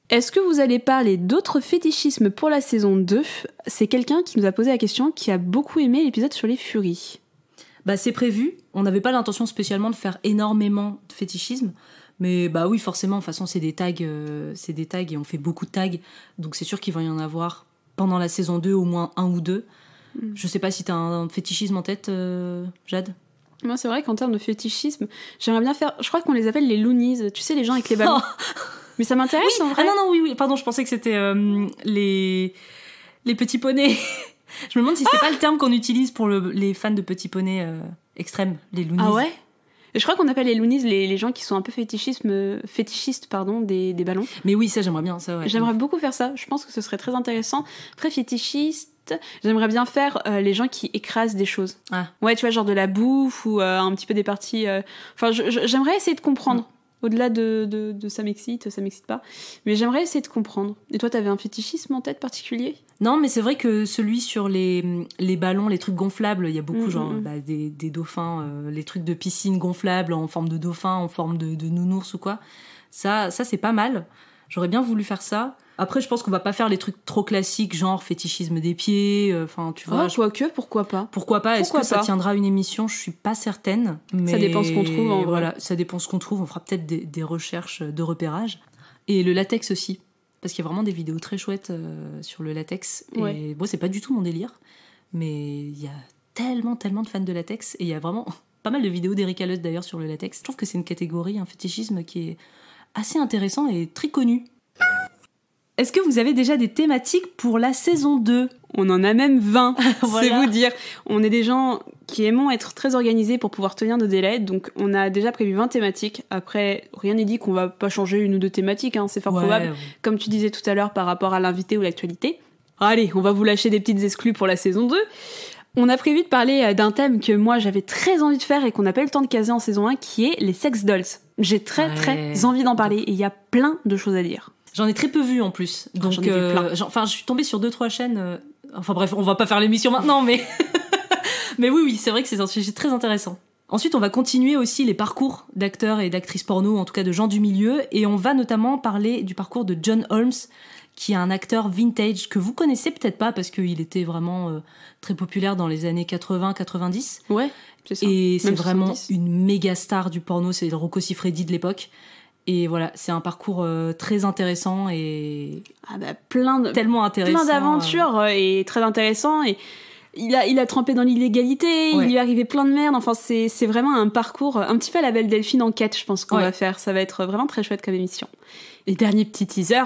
Est-ce que vous allez parler d'autres fétichismes pour la saison 2 ? C'est quelqu'un qui nous a posé la question, qui a beaucoup aimé l'épisode sur les furies. Bah c'est prévu, on n'avait pas l'intention spécialement de faire énormément de fétichisme, mais bah oui forcément, de toute façon c'est des tags et on fait beaucoup de tags, donc c'est sûr qu'il va y en avoir pendant la saison 2 au moins 1 ou 2. Je sais pas si t'as un fétichisme en tête, Jade ? Moi, c'est vrai qu'en termes de fétichisme, j'aimerais bien faire... Je crois qu'on les appelle les loonies, tu sais, les gens avec les ballons. Mais ça m'intéresse, oui. en vrai. Ah non, oui, pardon, je pensais que c'était les petits poneys. Je me demande si c'est pas le terme qu'on utilise pour les fans de petits poneys extrêmes, les loonies. Ah ouais ? Et je crois qu'on appelle les loonies les gens qui sont un peu fétichistes des ballons. Mais oui, ça, j'aimerais bien, ça, ouais. J'aimerais beaucoup faire ça. Je pense que ce serait très intéressant. Après, fétichiste, j'aimerais bien faire les gens qui écrasent des choses. Ah. Ouais, tu vois, genre de la bouffe ou un petit peu des parties... Enfin, j'aimerais essayer de comprendre. Au-delà de ça m'excite pas. Mais j'aimerais essayer de comprendre. Et toi, t'avais un fétichisme en tête particulier ? Non, mais c'est vrai que celui sur les ballons, les trucs gonflables, il y a beaucoup, des dauphins, les trucs de piscine gonflables en forme de dauphin, en forme de nounours ou quoi. Ça c'est pas mal. J'aurais bien voulu faire ça. Après, je pense qu'on va pas faire les trucs trop classiques, genre fétichisme des pieds, tu vois. Quoique, pourquoi pas ? Pourquoi pas ? Est-ce que ça tiendra une émission ? Je suis pas certaine. Mais ça dépend ce qu'on trouve, en vrai. Voilà, ça dépend ce qu'on trouve. On fera peut-être des recherches de repérage. Et le latex aussi. Parce qu'il y a vraiment des vidéos très chouettes sur le latex. Ouais. Et bon, c'est pas du tout mon délire. Mais il y a tellement de fans de latex. Et il y a vraiment pas mal de vidéos d'Erika Lutz d'ailleurs sur le latex. Je trouve que c'est une catégorie, un fétichisme qui est assez intéressant et très connu. Est-ce que vous avez déjà des thématiques pour la saison 2 ? On en a même 20, Voilà. C'est vous dire. On est des gens qui aimons être très organisés pour pouvoir tenir nos délais, donc on a déjà prévu 20 thématiques. Après, rien n'est dit qu'on va pas changer une ou deux thématiques, c'est fort probable, comme tu disais tout à l'heure par rapport à l'invité ou l'actualité. Allez, on va vous lâcher des petites exclus pour la saison 2. On a prévu de parler d'un thème que moi j'avais très envie de faire et qu'on n'a pas eu le temps de caser en saison 1, qui est les sex dolls. J'ai très envie d'en parler et il y a plein de choses à dire. J'en ai très peu vu en plus. Donc, j'en ai vu plein. je suis tombée sur 2-3 chaînes. Enfin bref, on va pas faire l'émission maintenant, mais mais oui, c'est vrai que c'est un sujet très intéressant. Ensuite, on va continuer aussi les parcours d'acteurs et d'actrices porno, en tout cas de gens du milieu, et on va notamment parler du parcours de John Holmes, qui est un acteur vintage que vous connaissez peut-être pas parce qu'il était vraiment très populaire dans les années 80-90. Ouais, c'est ça. Et c'est même vraiment 70. une méga star du porno, c'est Rocco Siffredi de l'époque. Et voilà, c'est un parcours très intéressant et tellement intéressant. Plein d'aventures et très intéressant. Et il a trempé dans l'illégalité, il lui est arrivé plein de merde. Enfin, c'est vraiment un parcours un petit peu à la Belle Delphine enquête, je pense qu'on va faire. Ça va être vraiment très chouette comme émission. Et dernier petit teaser,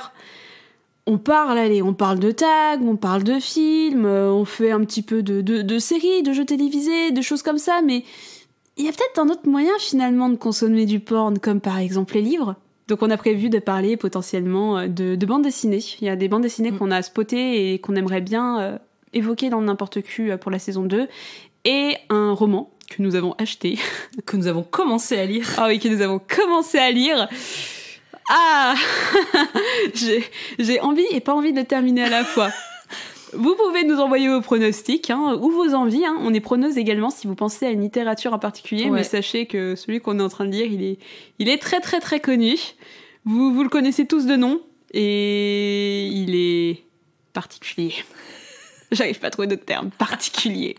on parle de tags, on parle de films, on fait un petit peu de séries, de jeux télévisés, de choses comme ça, mais il y a peut-être un autre moyen finalement de consommer du porn, comme par exemple les livres. Donc on a prévu de parler potentiellement de bandes dessinées. Il y a des bandes dessinées qu'on a spotées et qu'on aimerait bien évoquer dans N'importe Q pour la saison 2. Et un roman que nous avons acheté. Que nous avons commencé à lire. Ah oui, que nous avons commencé à lire. Ah j'ai envie et pas envie de terminer à la fois. Vous pouvez nous envoyer vos pronostics ou vos envies. On est preneuse également si vous pensez à une littérature en particulier, mais sachez que celui qu'on est en train de lire, il est très très très connu. Vous le connaissez tous de nom et il est particulier. J'arrive pas à trouver d'autres termes. Particulier.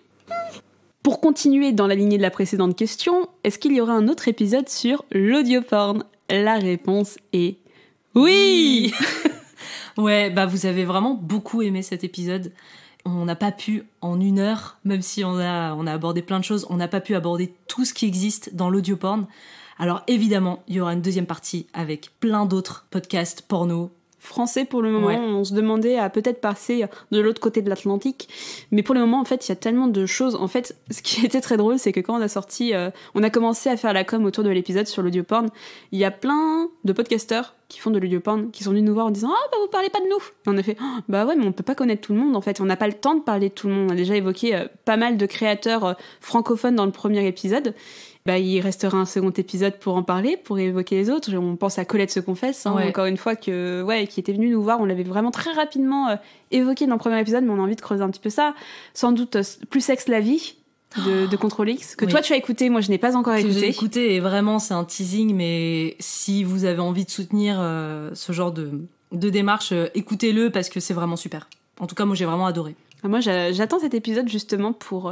Pour continuer dans la lignée de la précédente question, est-ce qu'il y aura un autre épisode sur l'audioporn ? La réponse est oui. Ouais, vous avez vraiment beaucoup aimé cet épisode. On n'a pas pu, en 1 heure, même si on a abordé plein de choses, on n'a pas pu aborder tout ce qui existe dans l'audioporn. Alors évidemment, il y aura une deuxième partie avec plein d'autres podcasts porno, français pour le moment. Ouais. On se demandait à peut-être passer de l'autre côté de l'Atlantique. Mais pour le moment, en fait, il y a tellement de choses. En fait, ce qui était très drôle, c'est que quand on a commencé à faire la com autour de l'épisode sur l'audioporn, il y a plein de podcasteurs qui font de l'audioporn, qui sont venus nous voir en disant « Ah, bah vous parlez pas de nous !» Et on a fait « Bah ouais, mais on peut pas connaître tout le monde, en fait. On n'a pas le temps de parler de tout le monde. » On a déjà évoqué pas mal de créateurs francophones dans le premier épisode. Bah, il restera un second épisode pour en parler, pour évoquer les autres. On pense à Colette se confesse, Ouais. encore une fois, qui était venue nous voir. On l'avait vraiment très rapidement évoqué dans le premier épisode, mais on a envie de creuser un petit peu ça. Sans doute Plus Sexe la vie de Control X, que Oui. toi tu as écouté, moi je n'ai pas encore Que écouté. j'ai écouté, et vraiment c'est un teasing, mais si vous avez envie de soutenir ce genre de démarche, écoutez-le parce que c'est vraiment super. En tout cas, moi j'ai vraiment adoré. Moi j'attends cet épisode justement pour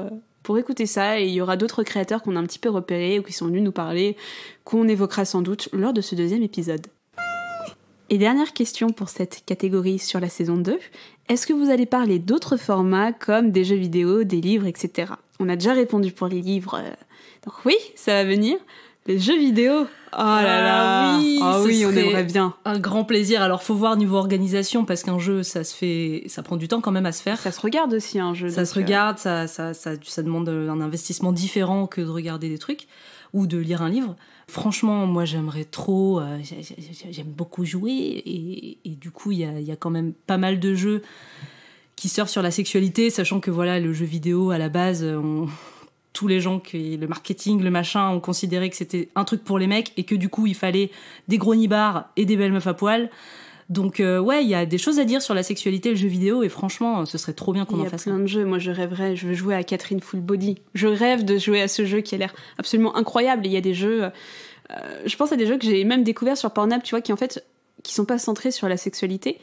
écouter ça, et il y aura d'autres créateurs qu'on a un petit peu repérés ou qui sont venus nous parler, qu'on évoquera sans doute lors de ce deuxième épisode. Et dernière question pour cette catégorie sur la saison 2, est-ce que vous allez parler d'autres formats comme des jeux vidéo, des livres, etc. On a déjà répondu pour les livres, donc oui, ça va venir. Les jeux vidéo, oh là là, oui, oh ce oui, on serait aimerait bien. Un grand plaisir. Alors faut voir niveau organisation parce qu'un jeu ça prend du temps quand même à se faire. Ça se regarde aussi un jeu. Ça donc, se regarde, ça demande un investissement différent que de regarder des trucs ou de lire un livre. Franchement, moi j'aimerais trop, j'aime beaucoup jouer et du coup il y a quand même pas mal de jeux qui surfent sur la sexualité, sachant que voilà, le jeu vidéo à la base, tous les gens le marketing, le machin, ont considéré que c'était un truc pour les mecs et que du coup il fallait des gros nibards et des belles meufs à poil. Donc ouais, il y a des choses à dire sur la sexualité et le jeu vidéo, et franchement, ce serait trop bien qu'on en fasse. Il y a plein de jeux. Moi, je rêverais. Je veux jouer à Catherine Full Body. Je rêve de jouer à ce jeu qui a l'air absolument incroyable. Et il y a des jeux. Je pense à des jeux que j'ai même découverts sur Pornhub, tu vois, qui sont pas centrés sur la sexualité,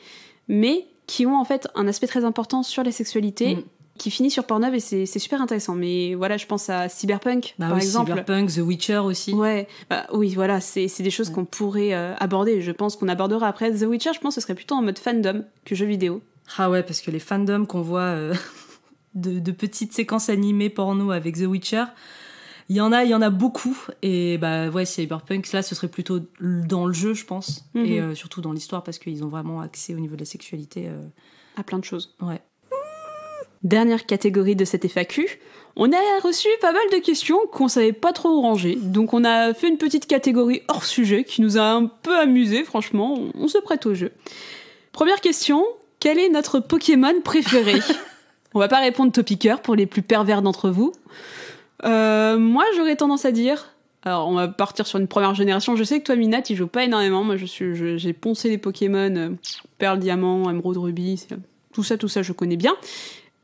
mais qui ont en fait un aspect très important sur la sexualité. Qui finit sur Pornhub, et c'est super intéressant. Mais voilà, je pense à Cyberpunk, par exemple. Cyberpunk, The Witcher aussi. Ouais, oui, voilà, c'est des choses qu'on pourrait aborder. Je pense qu'on abordera après. The Witcher, je pense que ce serait plutôt en mode fandom que jeu vidéo. Ah ouais, parce que les fandoms qu'on voit de petites séquences animées porno avec The Witcher, il y en a beaucoup. Et bah ouais, Cyberpunk, là, ce serait plutôt dans le jeu, je pense. Et surtout dans l'histoire, parce qu'ils ont vraiment accès au niveau de la sexualité. À plein de choses. Ouais. Dernière catégorie de cette FAQ, on a reçu pas mal de questions qu'on savait pas trop où ranger, donc on a fait une petite catégorie hors sujet qui nous a un peu amusé, franchement, on se prête au jeu. Première question, quel est notre Pokémon préféré? On va pas répondre Topiqueur pour les plus pervers d'entre vous. Moi j'aurais tendance à dire, alors on va partir sur une première génération, je sais que toi Mina tu joues pas énormément, moi j'ai poncé les Pokémon Perle, Diamant, Émeraude, Rubis, tout ça je connais bien.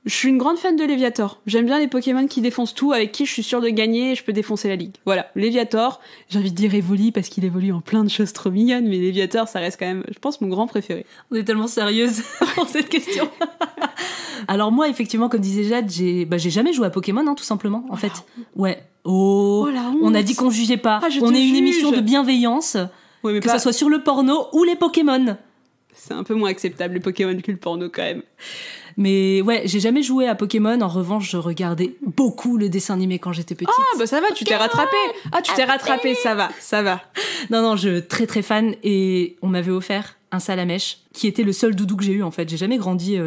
Je suis une grande fan de Léviator. J'aime bien les Pokémon qui défoncent tout, avec qui je suis sûre de gagner et je peux défoncer la ligue. Voilà, Léviator. J'ai envie de dire Evoli parce qu'il évolue en plein de choses trop mignonnes, mais Léviator, ça reste quand même, je pense, mon grand préféré. On est tellement sérieuse pour cette question. Alors moi, effectivement, comme disait Jade, j'ai jamais joué à Pokémon, tout simplement, en fait. Ouais. Oh, la honte. on a dit qu'on jugeait pas. Ah, je on te est une juge. émission de bienveillance, Ouais, mais que ça soit sur le porno ou les Pokémon. C'est un peu moins acceptable, les Pokémon, que le porno, quand même. Mais ouais, j'ai jamais joué à Pokémon. En revanche, je regardais beaucoup le dessin animé quand j'étais petite. Ah, bah ça va, tu t'es rattrapé. Ah, tu t'es rattrapé, ça va. Non, je très fan, et on m'avait offert un Salamèche qui était le seul doudou que j'ai eu en fait. J'ai jamais grandi,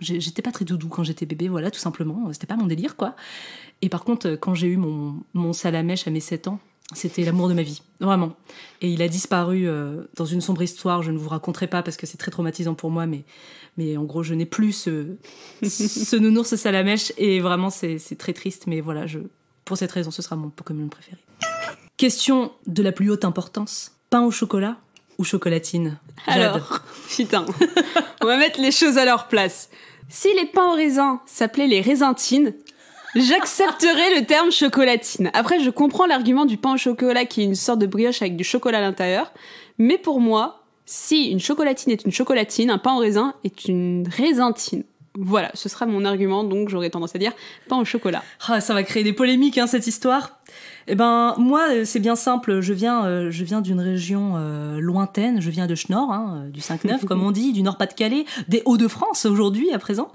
j'étais pas très doudou quand j'étais bébé, voilà, tout simplement. C'était pas mon délire, quoi. Et par contre, quand j'ai eu mon Salamèche à mes 7 ans, c'était l'amour de ma vie, vraiment. Et il a disparu dans une sombre histoire, je ne vous raconterai pas parce que c'est très traumatisant pour moi, mais en gros, je n'ai plus ce nounours Salamèche, et vraiment, c'est très triste, mais voilà, pour cette raison, ce sera mon Pokémon préféré. Question de la plus haute importance. Pain au chocolat ou chocolatine? Jade. Alors, putain, on va mettre les choses à leur place. Si les pains au raisin s'appelaient les raisintines, j'accepterais le terme chocolatine. Après, je comprends l'argument du pain au chocolat qui est une sorte de brioche avec du chocolat à l'intérieur, mais pour moi, si une chocolatine est une chocolatine, un pain au raisin est une raisintine. Voilà, ce sera mon argument, donc j'aurais tendance à dire pain au chocolat. Ah, ça va créer des polémiques, cette histoire. Eh ben, moi, c'est bien simple. Je viens d'une région lointaine. Je viens de Schnorr, du 5-9, comme on dit, du Nord-Pas-de-Calais, des Hauts-de-France aujourd'hui, à présent.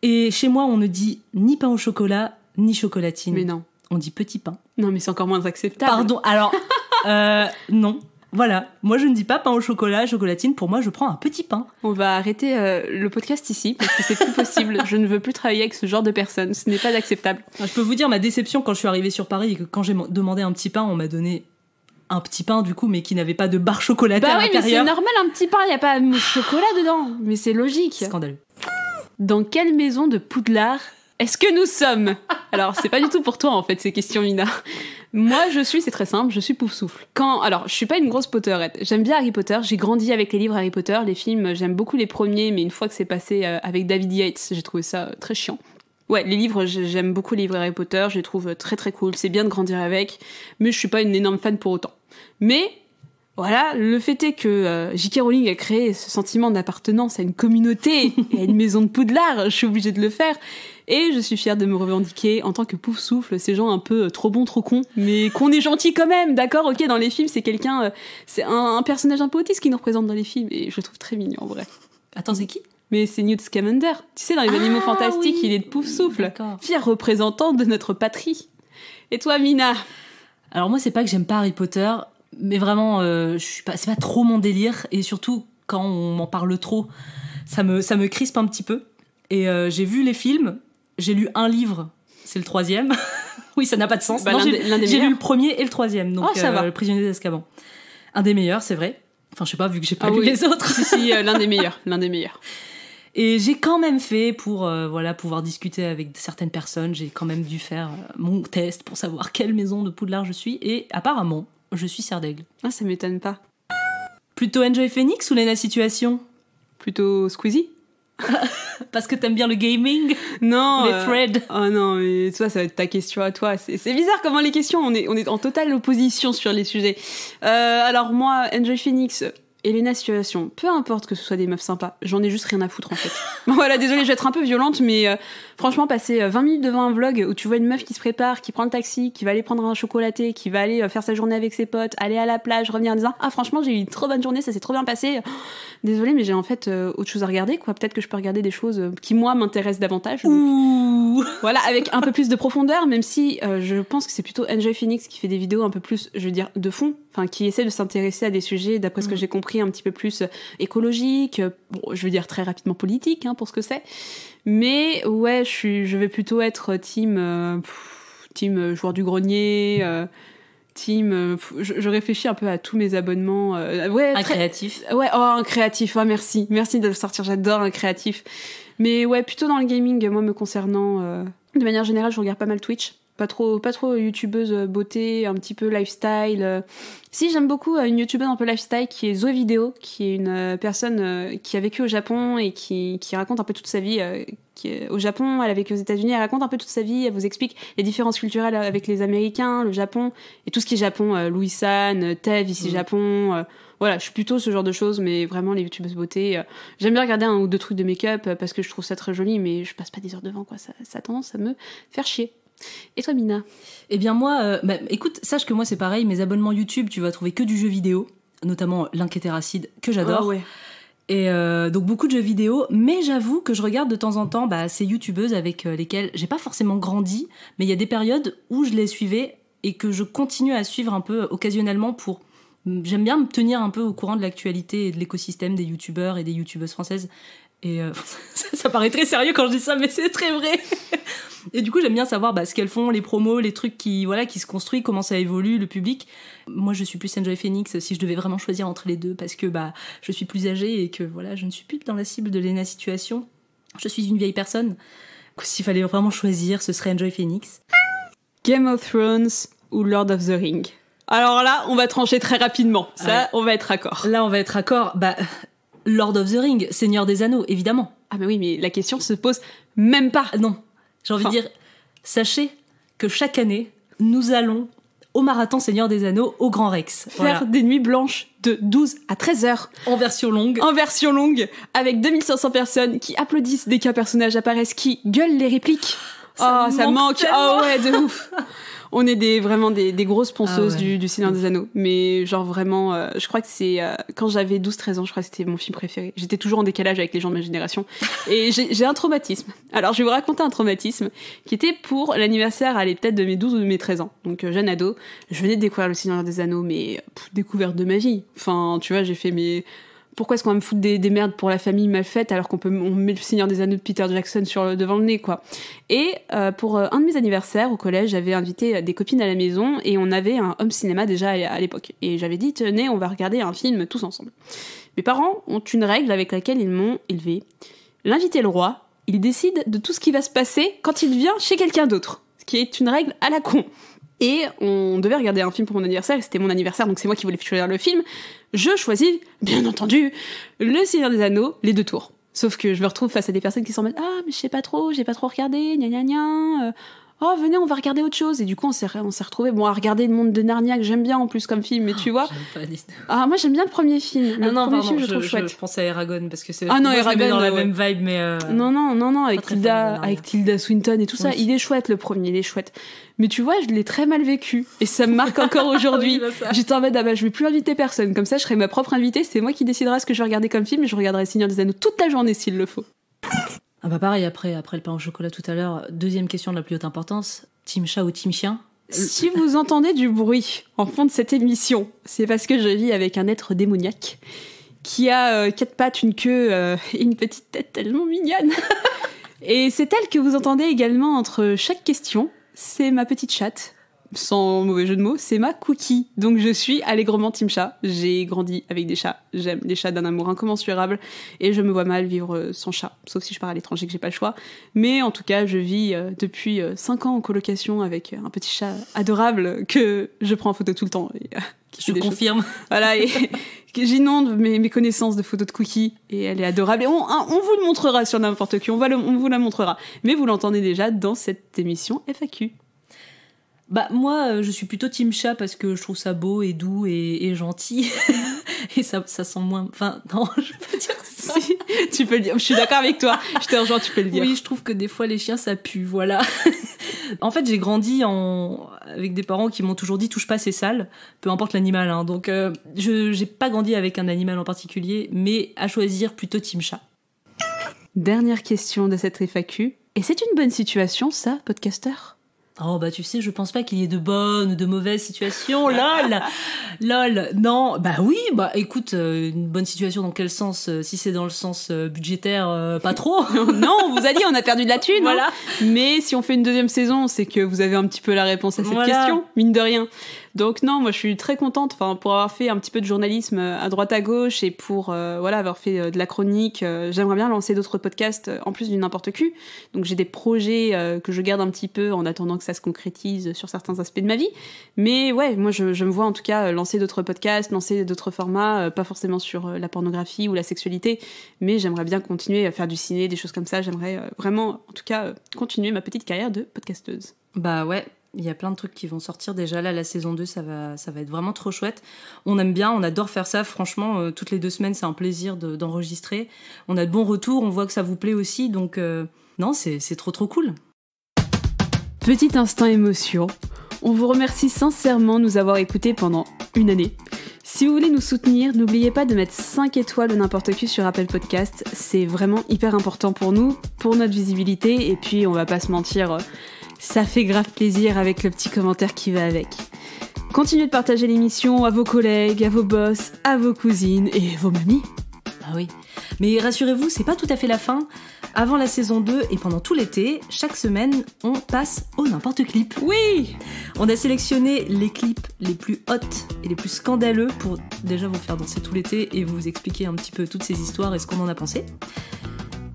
Et chez moi, on ne dit ni pain au chocolat, ni chocolatine. Mais non. On dit petit pain. Non, mais c'est encore moins acceptable. Pardon, alors, non. Voilà, moi je ne dis pas pain au chocolat, chocolatine, pour moi je prends un petit pain. On va arrêter le podcast ici parce que c'est plus possible. Je ne veux plus travailler avec ce genre de personnes, ce n'est pas acceptable. Je peux vous dire ma déception quand je suis arrivée sur Paris et que quand j'ai demandé un petit pain, on m'a donné un petit pain du coup, mais qui n'avait pas de barre chocolatée à l'intérieur. Bah oui, mais c'est normal, un petit pain, il n'y a pas de chocolat dedans, mais c'est logique. Scandaleux. Dans quelle maison de Poudlard est-ce que nous sommes? Alors, c'est pas du tout pour toi, en fait, ces questions, Mina. Moi, c'est très simple, je suis Poufsouffle. Alors, je suis pas une grosse Potterhead. J'aime bien Harry Potter, j'ai grandi avec les livres Harry Potter, les films, j'aime beaucoup les premiers, mais une fois que c'est passé avec David Yates, j'ai trouvé ça très chiant. Ouais, les livres, j'aime beaucoup les livres Harry Potter, je les trouve très très cool, c'est bien de grandir avec, mais je suis pas une énorme fan pour autant. Mais... voilà, le fait est que J.K. Rowling a créé ce sentiment d'appartenance à une communauté et à une maison de Poudlard, je suis obligée de le faire. Et je suis fière de me revendiquer en tant que Poufsouffle, ces gens un peu trop bons, trop cons, mais qu'on est gentil quand même, d'accord? Ok, dans les films, c'est quelqu'un, c'est un personnage un peu autiste qui nous représente dans les films, et je le trouve très mignon en vrai. Attends, c'est qui? Mais c'est Newt Scamander. Tu sais, dans les Animaux Fantastiques, oui. il est de Poufsouffle, D'accord. fier représentant de notre patrie. Et toi, Mina? Alors moi, c'est pas que j'aime pas Harry Potter, mais vraiment, c'est pas trop mon délire, et surtout quand on m'en parle trop, ça me crispe un petit peu. Et j'ai vu les films, j'ai lu un livre, c'est le 3e. Oui, ça n'a pas de sens. Bah, Non, l'un des j'ai meilleurs. lu le 1er et le 3e, donc ça va. Le Prisonnier d'Azkaban. Un des meilleurs, c'est vrai. Enfin, je sais pas, vu que j'ai pas lu oui. les autres. Si, l'un des meilleurs, l'un des meilleurs. Et j'ai quand même fait, pour pouvoir discuter avec certaines personnes, j'ai quand même dû faire mon test pour savoir quelle maison de Poudlard je suis, et apparemment, je suis Serre d'Aigle. Ah, ça m'étonne pas. Plutôt Enjoy Phoenix ou Lena Situation? Plutôt Squeezie? Parce que t'aimes bien le gaming? Non. Les threads? Oh non, mais toi, ça va être ta question à toi. C'est bizarre comment les questions, on est en totale opposition sur les sujets. Alors moi, Enjoy Phoenix, Elena Situation, peu importe que ce soit des meufs sympas, j'en ai juste rien à foutre en fait. Voilà, désolée, je vais être un peu violente, mais franchement, passer 20 minutes devant un vlog où tu vois une meuf qui se prépare, qui prend le taxi, qui va aller prendre un chocolaté, qui va aller faire sa journée avec ses potes, aller à la plage, revenir en disant « Ah franchement, j'ai eu une trop bonne journée, ça s'est trop bien passé. Désolée, mais j'ai en fait autre chose à regarder, quoi. Peut-être que je peux regarder des choses qui, moi, m'intéressent davantage. » Ouh. Voilà, avec un peu plus de profondeur, même si je pense que c'est plutôt Enjoy Phoenix qui fait des vidéos un peu plus, je veux dire, de fond, enfin, qui essaie de s'intéresser à des sujets, d'après ce que j'ai compris, un petit peu plus écologiques, bon, je veux dire très rapidement politique, hein, pour ce que c'est. Mais ouais, je vais plutôt être team joueur du grenier, je réfléchis un peu à tous mes abonnements. Ouais, Un créatif. Ouais, oh, un créatif, oh, merci de le sortir, j'adore un créatif. Mais ouais, plutôt dans le gaming, moi me concernant, de manière générale, je regarde pas mal Twitch. Pas trop youtubeuse beauté, un petit peu lifestyle. Si, j'aime beaucoup une youtubeuse un peu lifestyle qui est Zoé Vidéo, qui est une personne qui a vécu au Japon et qui raconte un peu toute sa vie. Qui est au Japon, elle a vécu aux États-Unis, elle raconte un peu toute sa vie, elle vous explique les différences culturelles avec les Américains, le Japon, et tout ce qui est Japon, Louis-san, Tev, ici Japon. Voilà, je suis plutôt ce genre de choses, mais vraiment les youtubeuses beauté. J'aime bien regarder un ou deux trucs de make-up parce que je trouve ça très joli, mais je passe pas des heures devant, quoi. Ça a tendance à me faire chier. Et toi, Mina? Eh bien moi, écoute, sache que moi c'est pareil, mes abonnements YouTube, tu vas trouver que du jeu vidéo, notamment L'Inquiétéracide, que j'adore. Oh, ouais. Et donc beaucoup de jeux vidéo, mais j'avoue que je regarde de temps en temps ces youtubeuses avec lesquelles j'ai pas forcément grandi, mais il y a des périodes où je les suivais et que je continue à suivre un peu occasionnellement pour... J'aime bien me tenir un peu au courant de l'actualité et de l'écosystème des youtubeurs et des youtubeuses françaises. Et ça paraît très sérieux quand je dis ça, mais c'est très vrai. Et du coup, j'aime bien savoir ce qu'elles font, les promos, les trucs qui se construisent, comment ça évolue, le public. Moi, je suis plus Enjoy Phoenix si je devais vraiment choisir entre les deux, parce que je suis plus âgée et que voilà, je ne suis plus dans la cible de Lena Situation. Je suis une vieille personne. S'il fallait vraiment choisir, ce serait Enjoy Phoenix. Game of Thrones ou Lord of the Ring? Alors là, on va trancher très rapidement. Ça, ouais. On va être raccord. Là, on va être raccord. Lord of the Ring, Seigneur des Anneaux, évidemment. Ah mais oui, mais la question se pose même pas. Non, j'ai envie de dire, sachez que chaque année, nous allons au marathon Seigneur des Anneaux au Grand Rex. Faire des nuits blanches de 12 à 13 heures. En version longue. En version longue, avec 2500 personnes qui applaudissent dès qu'un personnage apparaisse, qui gueulent les répliques. Ça manque. Oh ouais, de ouf. On est vraiment des grosses ponceuses du Seigneur des Anneaux. Mais genre vraiment, je crois que c'est... quand j'avais 12-13 ans, je crois que c'était mon film préféré. J'étais toujours en décalage avec les gens de ma génération. Et j'ai un traumatisme. Alors je vais vous raconter un traumatisme qui était pour l'anniversaire, allez, peut-être de mes 12 ou de mes 13 ans. Donc jeune ado, je venais de découvrir le Seigneur des Anneaux, mais découverte de ma vie. Enfin, tu vois, j'ai fait mes... Pourquoi est-ce qu'on va me foutre des merdes pour la famille mal faite alors on met le Seigneur des Anneaux de Peter Jackson devant le nez, quoi. Et pour un de mes anniversaires au collège, j'avais invité des copines à la maison et on avait un home cinéma déjà à l'époque. Et j'avais dit, tenez, on va regarder un film tous ensemble. Mes parents ont une règle avec laquelle ils m'ont élevé. L'invité est le roi, il décide de tout ce qui va se passer quand il vient chez quelqu'un d'autre. Ce qui est une règle à la con. Et on devait regarder un film pour mon anniversaire, c'était mon anniversaire, donc c'est moi qui voulais choisir le film. Je choisis, bien entendu, Le Seigneur des Anneaux, les 2 tours. Sauf que je me retrouve face à des personnes qui sont en mode « Ah, mais je sais pas trop, j'ai pas trop regardé, gna gna gna, oh, venez, on va regarder autre chose. » Et du coup, on s'est retrouvés, à regarder Le Monde de Narnia, que j'aime bien en plus comme film, mais tu vois... Ah, moi j'aime bien le premier film. Le premier film, je trouve chouette. Je pensais à Eragon, parce que c'est... Ah non, Eragon, dans la même vibe, mais... Non, avec Tilda Swinton et tout ça, il est chouette, le premier, il est chouette. Mais tu vois, je l'ai très mal vécu. Et ça me marque encore aujourd'hui. J'étais en mode, je vais plus inviter personne. Comme ça, je serai ma propre invitée. C'est moi qui décidera ce que je vais regarder comme film. Et je regarderai Seigneur des Anneaux toute la journée s'il le faut. Ah bah pareil, après le pain au chocolat tout à l'heure, deuxième question de la plus haute importance. Team chat ou team chien? Si vous entendez du bruit en fond de cette émission, c'est parce que je vis avec un être démoniaque qui a 4 pattes, une queue et une petite tête tellement mignonne. Et c'est elle que vous entendez également entre chaque question. C'est ma petite chatte, sans mauvais jeu de mots, c'est ma Cookie. Donc je suis allègrement team chat. J'ai grandi avec des chats, j'aime les chats d'un amour incommensurable et je me vois mal vivre sans chat, sauf si je pars à l'étranger que j'ai pas le choix. Mais en tout cas, je vis depuis 5 ans en colocation avec un petit chat adorable que je prends en photo tout le temps. Et, je confirme. Voilà, et j'inonde mes connaissances de photos de Cookie et elle est adorable. Et on vous le montrera sur n'importe qui, on vous la montrera. Mais vous l'entendez déjà dans cette émission FAQ. Bah moi je suis plutôt team chat parce que je trouve ça beau et doux et gentil et ça sent moins, enfin non, je peux dire ça. Si, tu peux le dire, je suis d'accord avec toi, je te rejoins, tu peux le dire. Oui, je trouve que des fois les chiens ça pue, voilà. En fait j'ai grandi avec des parents qui m'ont toujours dit touche pas, c'est sale, peu importe l'animal, hein. Donc j'ai pas grandi avec un animal en particulier, mais à choisir plutôt team chat. Dernière question de cette FAQ, et c'est une bonne situation ça, podcasteur? Oh bah tu sais, je pense pas qu'il y ait de bonnes ou de mauvaises situations, lol, non, bah oui, bah écoute, une bonne situation dans quel sens? Si c'est dans le sens budgétaire, pas trop. Non, on vous a dit, on a perdu de la thune, voilà. Hein. Mais si on fait une deuxième saison, c'est que vous avez un petit peu la réponse à cette question, mine de rien. Donc non, moi je suis très contente, pour avoir fait un petit peu de journalisme à droite à gauche et pour avoir fait de la chronique. J'aimerais bien lancer d'autres podcasts en plus du n'importe qui. Donc j'ai des projets que je garde un petit peu en attendant que ça se concrétise sur certains aspects de ma vie. Mais ouais, moi je me vois en tout cas lancer d'autres podcasts, lancer d'autres formats, pas forcément sur la pornographie ou la sexualité, mais j'aimerais bien continuer à faire du ciné, des choses comme ça. J'aimerais vraiment, en tout cas, continuer ma petite carrière de podcasteuse. Bah ouais. Il y a plein de trucs qui vont sortir déjà là, la saison 2, ça va être vraiment trop chouette. On aime bien, on adore faire ça, franchement, toutes les 2 semaines, c'est un plaisir d'enregistrer. On a de bons retours, on voit que ça vous plaît aussi, donc non, c'est trop cool. Petit instant émotion, on vous remercie sincèrement de nous avoir écoutés pendant 1 année. Si vous voulez nous soutenir, n'oubliez pas de mettre 5 étoiles ou n'importe qui sur Apple Podcast, c'est vraiment hyper important pour nous, pour notre visibilité, et puis on va pas se mentir... Ça fait grave plaisir avec le petit commentaire qui va avec. Continuez de partager l'émission à vos collègues, à vos boss, à vos cousines et vos mamies. Ah oui. Mais rassurez-vous, c'est pas tout à fait la fin. Avant la saison 2 et pendant tout l'été, chaque semaine, on passe au n'importe clip. Oui! On a sélectionné les clips les plus hot et les plus scandaleux pour déjà vous faire danser tout l'été et vous expliquer un petit peu toutes ces histoires et ce qu'on en a pensé.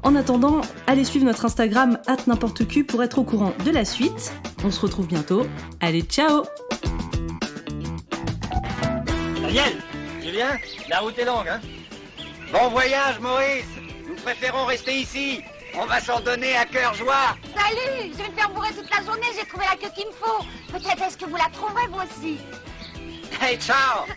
En attendant, allez suivre notre Instagram @n'importecu pour être au courant de la suite. On se retrouve bientôt. Allez, ciao! Daniel, Julien, la route est longue, hein? Bon voyage, Maurice! Nous préférons rester ici. On va s'en donner à cœur joie. Salut, je vais me faire bourrer toute la journée, j'ai trouvé la queue qu'il me faut. Peut-être est-ce que vous la trouverez vous aussi? Hey, ciao!